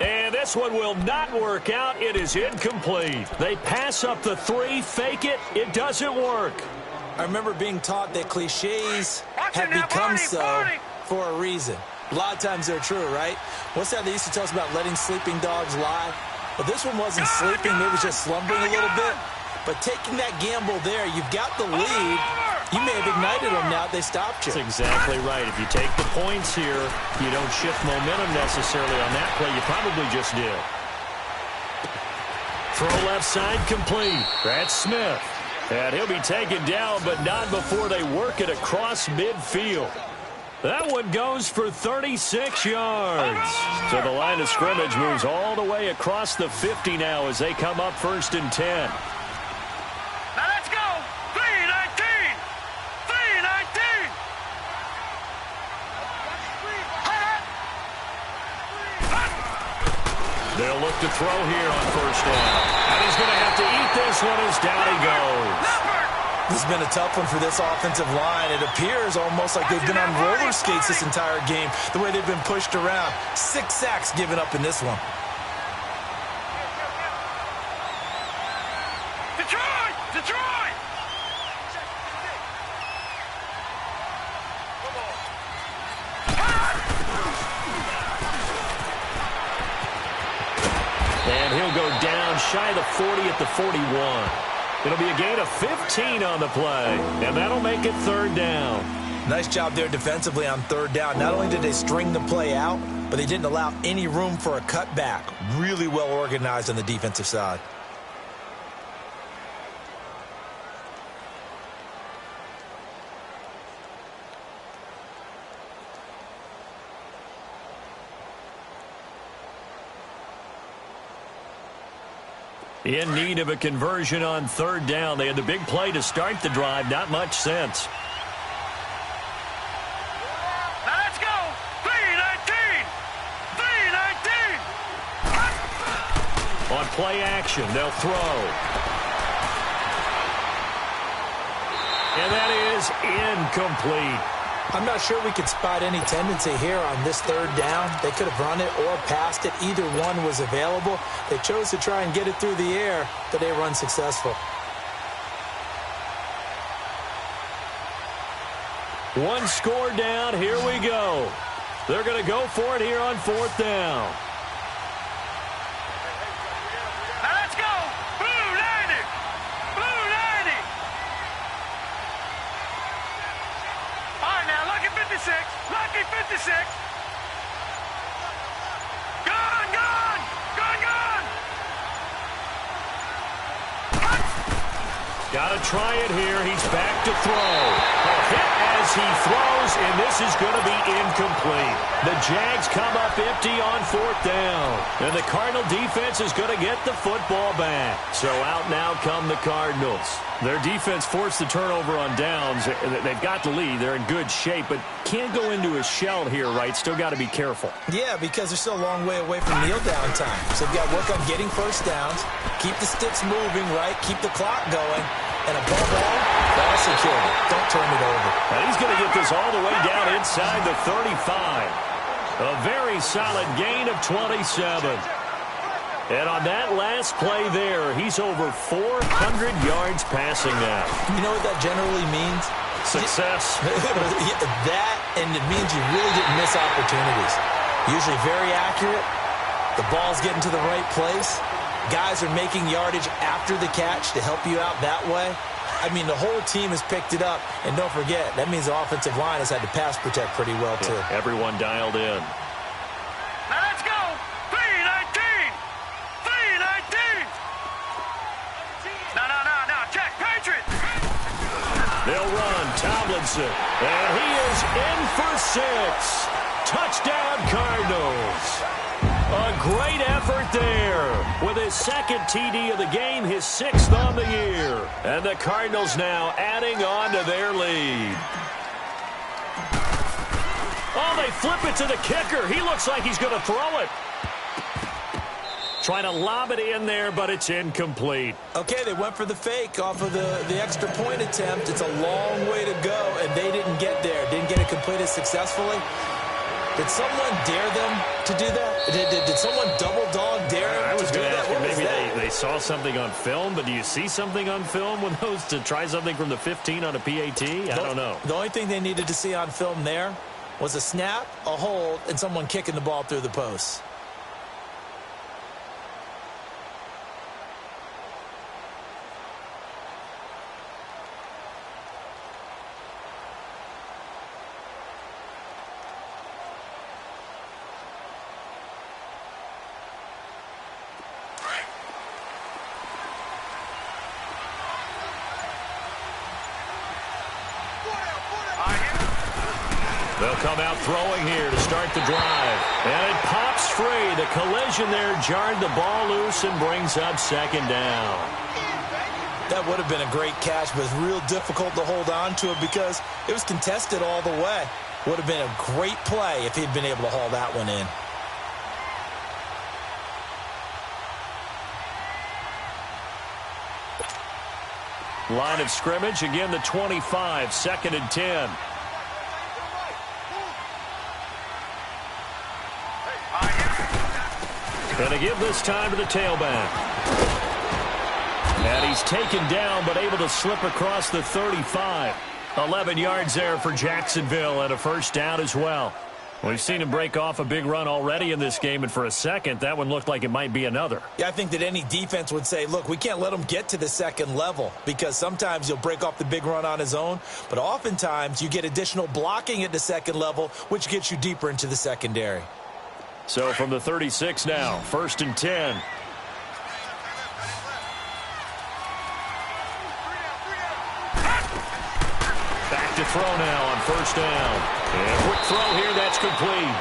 And this one will not work out. It is incomplete. They pass up the 3, fake it. It doesn't work. I remember being taught that cliches have become so for a reason. A lot of times they're true, right? What's that they used to tell us about letting sleeping dogs lie? Well, this one wasn't sleeping. It was just slumbering a little bit. But taking that gamble there, you've got the lead. You may have ignited them now that they stopped you. That's exactly right. If you take the points here, you don't shift momentum necessarily on that play. You probably just did. Throw left side complete. That's Smith. And he'll be taken down, but not before they work it across midfield. That one goes for 36 yards. So the line of scrimmage moves all the way across the 50 now as they come up 1st and 10. Now let's go. 3-19. 3-19. They'll look to throw here on 1st down. And he's going to have to eat this one as down he goes. This has been a tough one for this offensive line. It appears almost like they've been on roller skates this entire game, the way they've been pushed around. 6 sacks given up in this one. Detroit! Detroit! And he'll go down shy of the 40 at the 41. It'll be a gain of 15 on the play, and that'll make it 3rd down. Nice job there defensively on 3rd down. Not only did they string the play out, but they didn't allow any room for a cutback. Really well organized on the defensive side. In need of a conversion on 3rd down. They had the big play to start the drive. Not much sense. Now let's go. 3-19. 3-19. On play action, they'll throw. And that is incomplete. I'm not sure we could spot any tendency here on this 3rd down. They could have run it or passed it. Either one was available. They chose to try and get it through the air, but they were unsuccessful. One score down. Here we go. They're going to go for it here on 4th down. Now let's go. Blue 90. Blue 90. All right, now, lucky 56. Lucky 56. Gone, gone. Gone, gone. Got to try it here. He's back to throw. A hit as he throws, and this is going to be incomplete. The Jags come up empty on 4th down. And the Cardinal defense is going to get the football back. So out now come the Cardinals. Their defense forced the turnover on downs. They've got the lead. They're in good shape, but can't go into a shell here, right? Still got to be careful. Yeah, because they're still a long way away from kneel down time. So they've got to work on getting 1st downs, keep the sticks moving, right? Keep the clock going. And above all, ball security. Don't turn it over. And he's going to get this all the way down inside the 35. A very solid gain of 27. And on that last play there, he's over 400 yards passing now. You know what that generally means? Success. That, and it means you really didn't miss opportunities. Usually very accurate. The ball's getting to the right place. Guys are making yardage after the catch to help you out that way. I mean, the whole team has picked it up. And don't forget, that means the offensive line has had to pass protect pretty well, too. Yeah, everyone dialed in. Now let's go. 3-19. 3-19. No. Check. Patriots. They'll run. Tomlinson. And he is in for 6. Touchdown, Cardinals. A great effort there. With his second TD of the game, his 6th on the year. And the Cardinals now adding on to their lead. Oh, they flip it to the kicker. He looks like he's going to throw it. Trying to lob it in there, but it's incomplete. Okay, they went for the fake off of the extra point attempt. It's a long way to go, and they didn't get there. Didn't get it completed successfully. Did someone dare them to do that? Did someone double dog dare them I was to do going to that? ask you, What was maybe that? they saw something on film, but do you see something on film with those to try something from the 15 on a PAT? I don't know. The only thing they needed to see on film there was a snap, a hold, and someone kicking the ball through the post. They'll come out throwing here to start the drive. And it pops free. The collision there jarred the ball loose and brings up 2nd down. That would have been a great catch, but it's real difficult to hold on to it because it was contested all the way. Would have been a great play if he'd been able to haul that one in. Line of scrimmage, again the 25, 2nd and 10. Going to give this time to the tailback. And he's taken down, but able to slip across the 35. 11 yards there for Jacksonville and a 1st down as well. We've seen him break off a big run already in this game, and for a second, that one looked like it might be another. Yeah, I think that any defense would say, look, we can't let him get to the 2nd level because sometimes he'll break off the big run on his own, but oftentimes you get additional blocking at the 2nd level, which gets you deeper into the secondary. So from the 36 now, 1st and 10. Back to throw now on 1st down. And quick throw here, that's complete.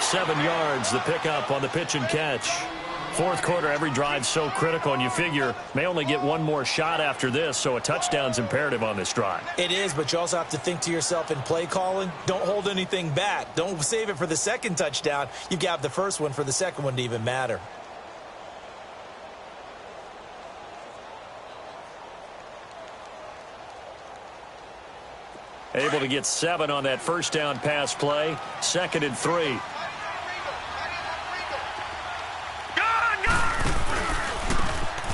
7 yards, the pickup on the pitch and catch. 4th quarter, every drive's so critical, and you figure may only get one more shot after this, so a touchdown's imperative on this drive. It is, but you also have to think to yourself in play calling, don't hold anything back. Don't save it for the 2nd touchdown. You've got the 1st one for the 2nd one to even matter. Able to get 7 on that 1st down pass play. 2nd and 3.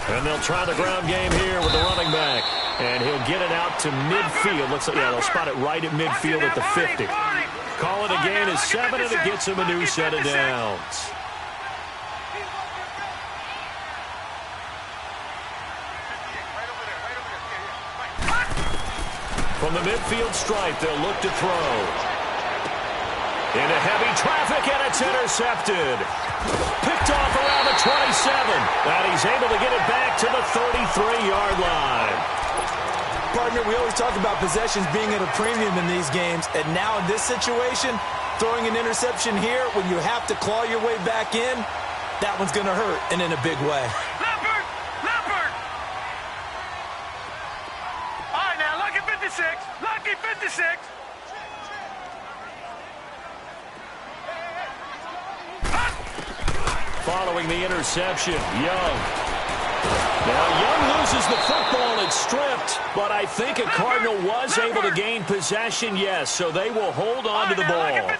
And they'll try the ground game here with the running back. And he'll get it out to midfield. Looks like, yeah, they'll spot it right at midfield at the 50. Call it a gain of 7, and it gets him a new set of downs. From the midfield stripe, they'll look to throw. Into heavy traffic, and it's intercepted. Picked off around the 27. And he's able to get it back to the 33-yard line. Partner, we always talk about possessions being at a premium in these games. And now in this situation, throwing an interception here when you have to claw your way back in, that one's going to hurt, and in a big way. Leopard! Leopard! All right, now, lucky 56. Lucky 56. Following the interception, Young. Now, Young loses the football. It's stripped, but I think a Cardinal was able to gain possession, yes, so they will hold on to the ball.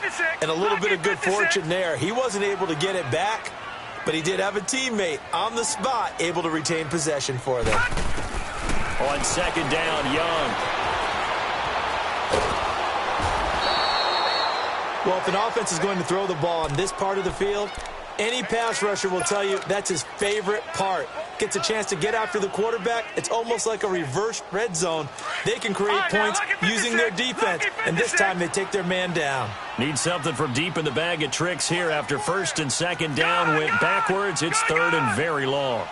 And a little bit of good fortune there. He wasn't able to get it back, but he did have a teammate on the spot able to retain possession for them. On 2nd down, Young. Well, if an offense is going to throw the ball in this part of the field, any pass rusher will tell you that's his favorite part. Gets a chance to get after the quarterback. It's almost like a reverse red zone. They can create points using their defense, and this time they take their man down. Need something from deep in the bag of tricks here after 1st and 2nd down. Went backwards. It's 3rd and very long.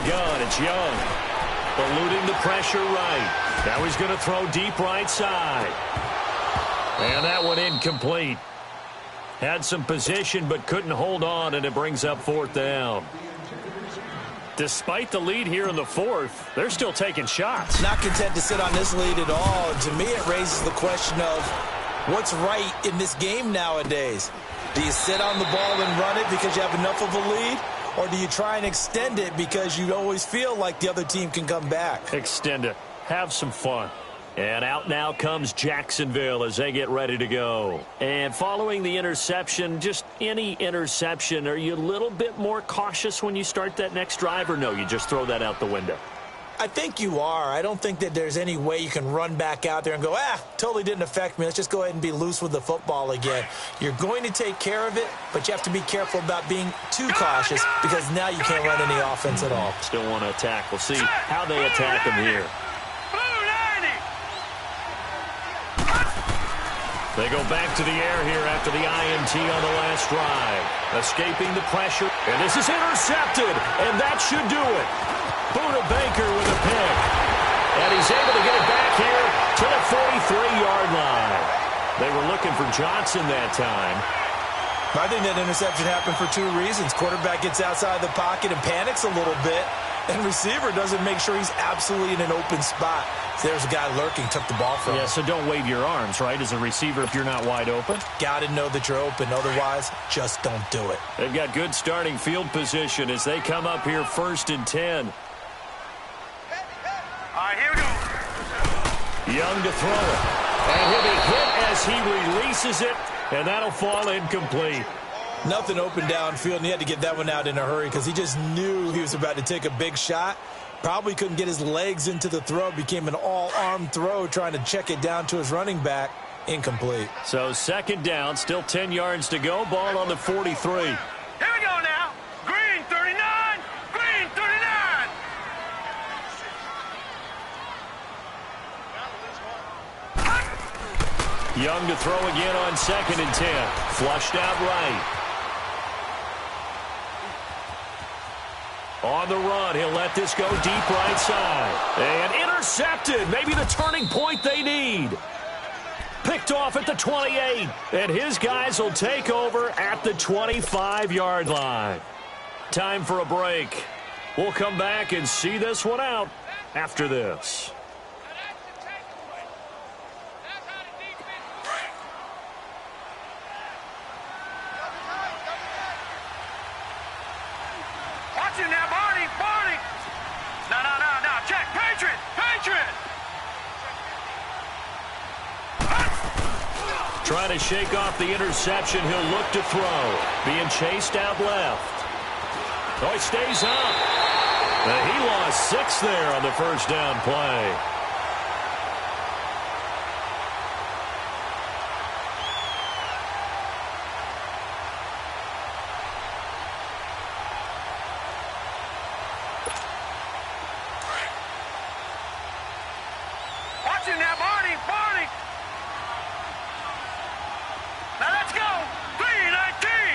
gun. It's Young. Eluding the pressure right. Now he's going to throw deep right side. And that one incomplete. Had some position but couldn't hold on, and it brings up fourth down. Despite the lead here in the fourth, they're still taking shots. Not content to sit on this lead at all. And to me, it raises the question of what's right in this game nowadays. Do you sit on the ball and run it because you have enough of a lead? Or do you try and extend it because you always feel like the other team can come back? Extend it. Have some fun. And out now comes Jacksonville as they get ready to go. And following the interception, just any interception, are you a little bit more cautious when you start that next drive, or no, you just throw that out the window? I think you are. I don't think that there's any way you can run back out there and go, totally didn't affect me. Let's just go ahead and be loose with the football again. You're going to take care of it, but you have to be careful about being too cautious because now you can't run any offense at all. Still want to attack. We'll see how they attack him here. They go back to the air here after the INT on the last drive. Escaping the pressure. And this is intercepted. And that should do it. Buda Baker with a pick. And he's able to get it back here to the 43-yard line. They were looking for Johnson that time. I think that interception happened for two reasons. Quarterback gets outside the pocket and panics a little bit. And receiver doesn't make sure he's absolutely in an open spot. So there's a guy lurking, took the ball from him. Yeah, so don't wave your arms, right, as a receiver if you're not wide open. Got to know that you're open. Otherwise, just don't do it. They've got good starting field position as they come up here 1st and 10. All right, here we go. Young to throw it. And he'll be hit as he releases it, and that'll fall incomplete. Nothing open downfield, and he had to get that one out in a hurry because he just knew he was about to take a big shot. Probably couldn't get his legs into the throw. Became an all-arm throw trying to check it down to his running back. Incomplete. So 2nd down, still 10 yards to go. Ball on the 43. Here we go now. Green 39. Green 39. Young to throw again on 2nd and 10. Flushed out right. On the run, he'll let this go deep right side. And intercepted. Maybe the turning point they need. Picked off at the 28. And his guys will take over at the 25-yard line. Time for a break. We'll come back and see this one out after this. Now, Barney. No. Check. Patriot. Trying to shake off the interception. He'll look to throw. Being chased out left. Oh, he stays up. He lost 6 there on the first down play. Now, Barney. Now, let's go. 319.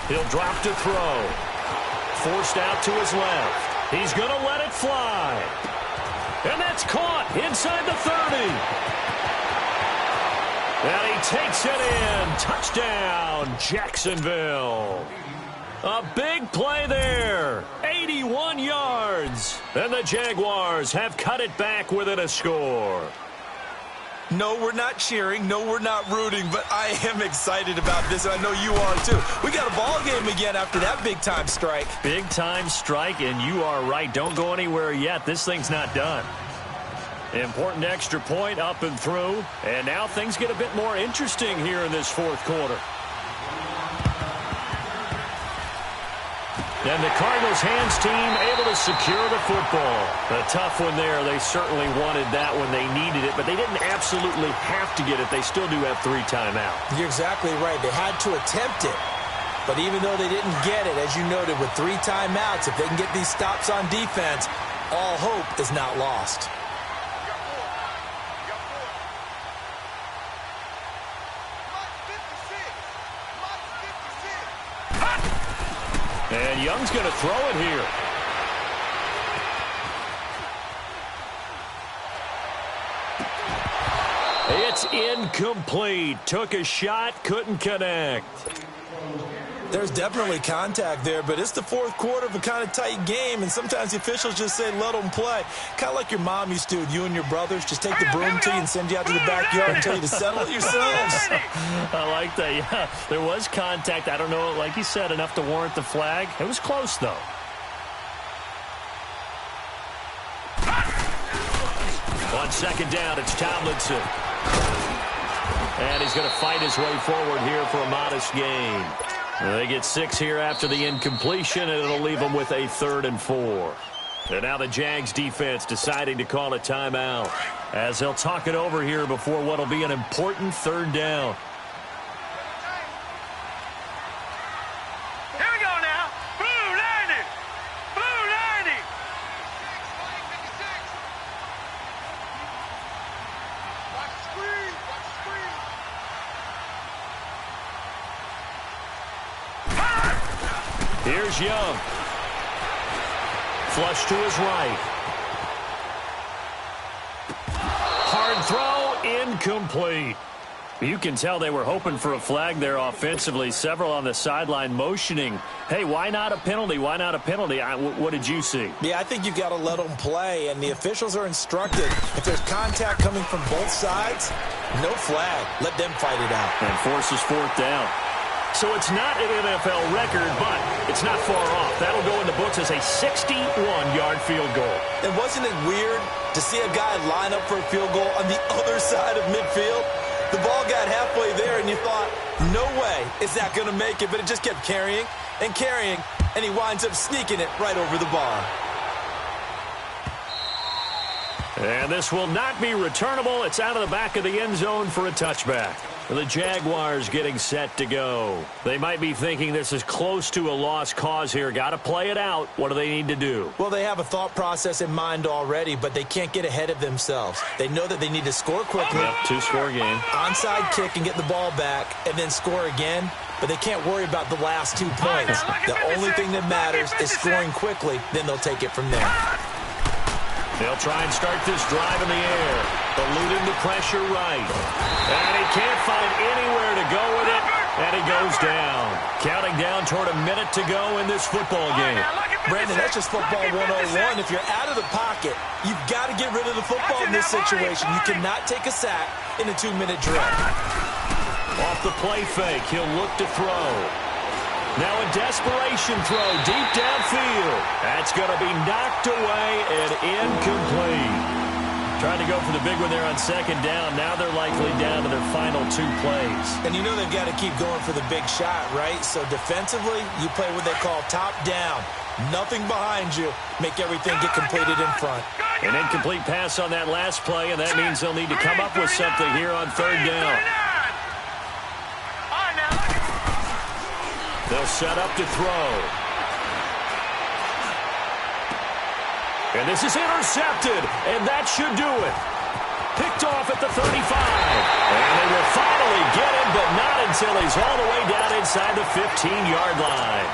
He'll drop to throw. Forced out to his left. He's going to let it fly. And that's caught inside the 30. And he takes it in. Touchdown, Jacksonville. A big play there. 81 yards. And the Jaguars have cut it back within a score. No, we're not cheering. No, we're not rooting. But I am excited about this. I know you are, too. We got a ball game again after that big-time strike. Big-time strike, and you are right. Don't go anywhere yet. This thing's not done. Important extra point up and through. And now things get a bit more interesting here in this 4th quarter. And the Cardinals' hands team able to secure the football. A tough one there. They certainly wanted that when they needed it, but they didn't absolutely have to get it. They still do have 3 timeouts. You're exactly right. They had to attempt it. But even though they didn't get it, as you noted, with 3 timeouts, if they can get these stops on defense, all hope is not lost. And Young's going to throw it here. It's incomplete. Took a shot, couldn't connect. There's definitely contact there, but it's the fourth quarter of a kind of tight game, and sometimes the officials just say, let them play. Kind of like your mom used to with you and your brothers. Just take the broom to you and send you out to the backyard and tell you to settle it yourselves. I like that, yeah. There was contact. I don't know, like you said, enough to warrant the flag. It was close, though. On second down, it's Tomlinson. And he's going to fight his way forward here for a modest gain. They get 6 here after the incompletion, and it'll leave them with a 3rd and 4. And now the Jags defense deciding to call a timeout as they'll talk it over here before what will be an important 3rd down. Here we go now. Blue 90. Blue 90. Watch the screen. Watch the screen. Here's Young. Flush to his right. Hard throw, incomplete. You can tell they were hoping for a flag there offensively. Several on the sideline motioning, hey, why not a penalty? Why not a penalty? What did you see? Yeah, I think you got to let them play, and the officials are instructed. If there's contact coming from both sides, no flag. Let them fight it out. And forces 4th down. So it's not an NFL record, but it's not far off. That'll go in the books as a 61-yard field goal. And wasn't it weird to see a guy line up for a field goal on the other side of midfield? The ball got halfway there, and you thought, no way is that going to make it, but it just kept carrying and carrying, and he winds up sneaking it right over the bar. And this will not be returnable. It's out of the back of the end zone for a touchback. The Jaguars getting set to go. They might be thinking this is close to a lost cause here. Got to play it out. What do they need to do? Well, they have a thought process in mind already, but they can't get ahead of themselves. They know that they need to score quickly. Yep, 2-score game. Onside kick and get the ball back, and then score again. But they can't worry about the last 2 points. The only thing that matters is scoring quickly. Then they'll take it from there. They'll try and start this drive in the air. Eluding the pressure right. And he can't find anywhere to go with it. And he goes down. Counting down toward a minute to go in this football game. Brandon, that's just football 101. If you're out of the pocket, you've got to get rid of the football in this situation. You cannot take a sack in a 2-minute drill. Off the play fake, he'll look to throw. Now a desperation throw deep downfield. That's going to be knocked away and incomplete. Trying to go for the big one there on second down. Now they're likely down to their final 2 plays. And you know they've got to keep going for the big shot, right? So defensively, you play what they call top down. Nothing behind you. Make everything get completed in front. An incomplete pass on that last play, and that means they'll need to come up with something here on 3rd down. They'll set up to throw. And this is intercepted, and that should do it. Picked off at the 35. And they will finally get him, but not until he's all the way down inside the 15-yard line.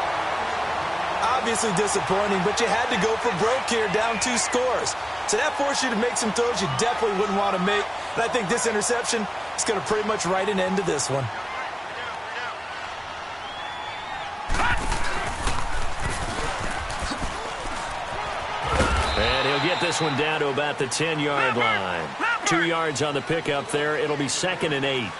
Obviously disappointing, but you had to go for broke here, down 2 scores. So that forced you to make some throws you definitely wouldn't want to make. And I think this interception is going to pretty much write an end to this one. And he'll get this one down to about the 10-yard line. 2 yards on the pickup there. It'll be 2nd and 8.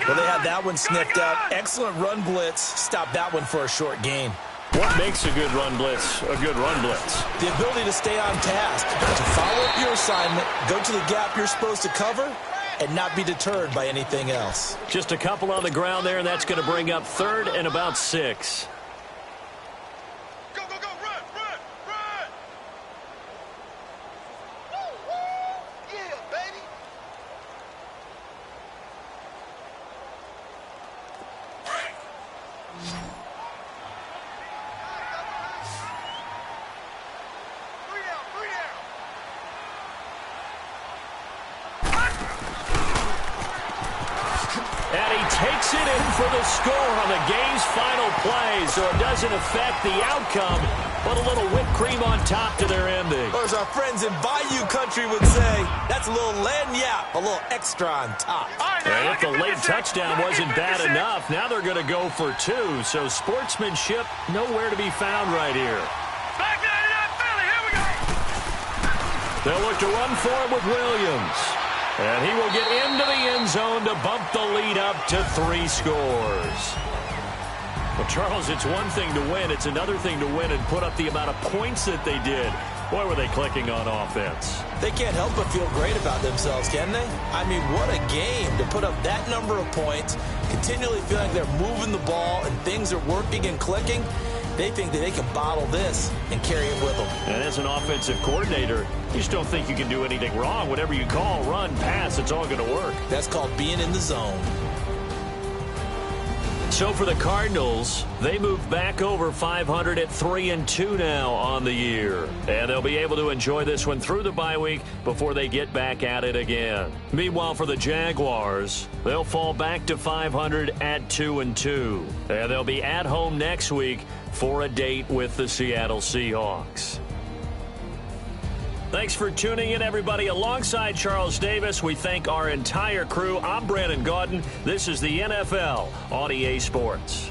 Well, they had that one sniffed out. Excellent run blitz. Stopped that one for a short gain. What makes a good run blitz a good run blitz? The ability to stay on task, to follow up your assignment, go to the gap you're supposed to cover, and not be deterred by anything else. Just a couple on the ground there, and that's going to bring up 3rd and about 6. Go, go, go, run, run, run! Woo, woo! Yeah, baby! And he Makes it in for the score on the game's final play, so it doesn't affect the outcome, but a little whipped cream on top to their ending. Or as our friends in Bayou Country would say, that's a little lagniappe, a little extra on top. And if the late touchdown wasn't bad enough, now they're going to go for two, so sportsmanship nowhere to be found right here. Back to Philly, here we go. They'll look to run for it with Williams. And he will get into the end zone to bump the lead up to 3 scores. Well, Charles, it's one thing to win. It's another thing to win and put up the amount of points that they did. Boy, were they clicking on offense. They can't help but feel great about themselves, can they? I mean, what a game to put up that number of points, continually feeling like they're moving the ball and things are working and clicking. They think that they can bottle this and carry it with them. And as an offensive coordinator, you just don't think you can do anything wrong. Whatever you call, run, pass, it's all going to work. That's called being in the zone. So for the Cardinals, they move back over 500 at 3-2 now on the year. And they'll be able to enjoy this one through the bye week before they get back at it again. Meanwhile, for the Jaguars, they'll fall back to 500 at 2-2. And they'll be at home next week for a date with the Seattle Seahawks. Thanks for tuning in, everybody. Alongside Charles Davis, we thank our entire crew. I'm Brandon Gaudin. This is the NFL on EA Sports.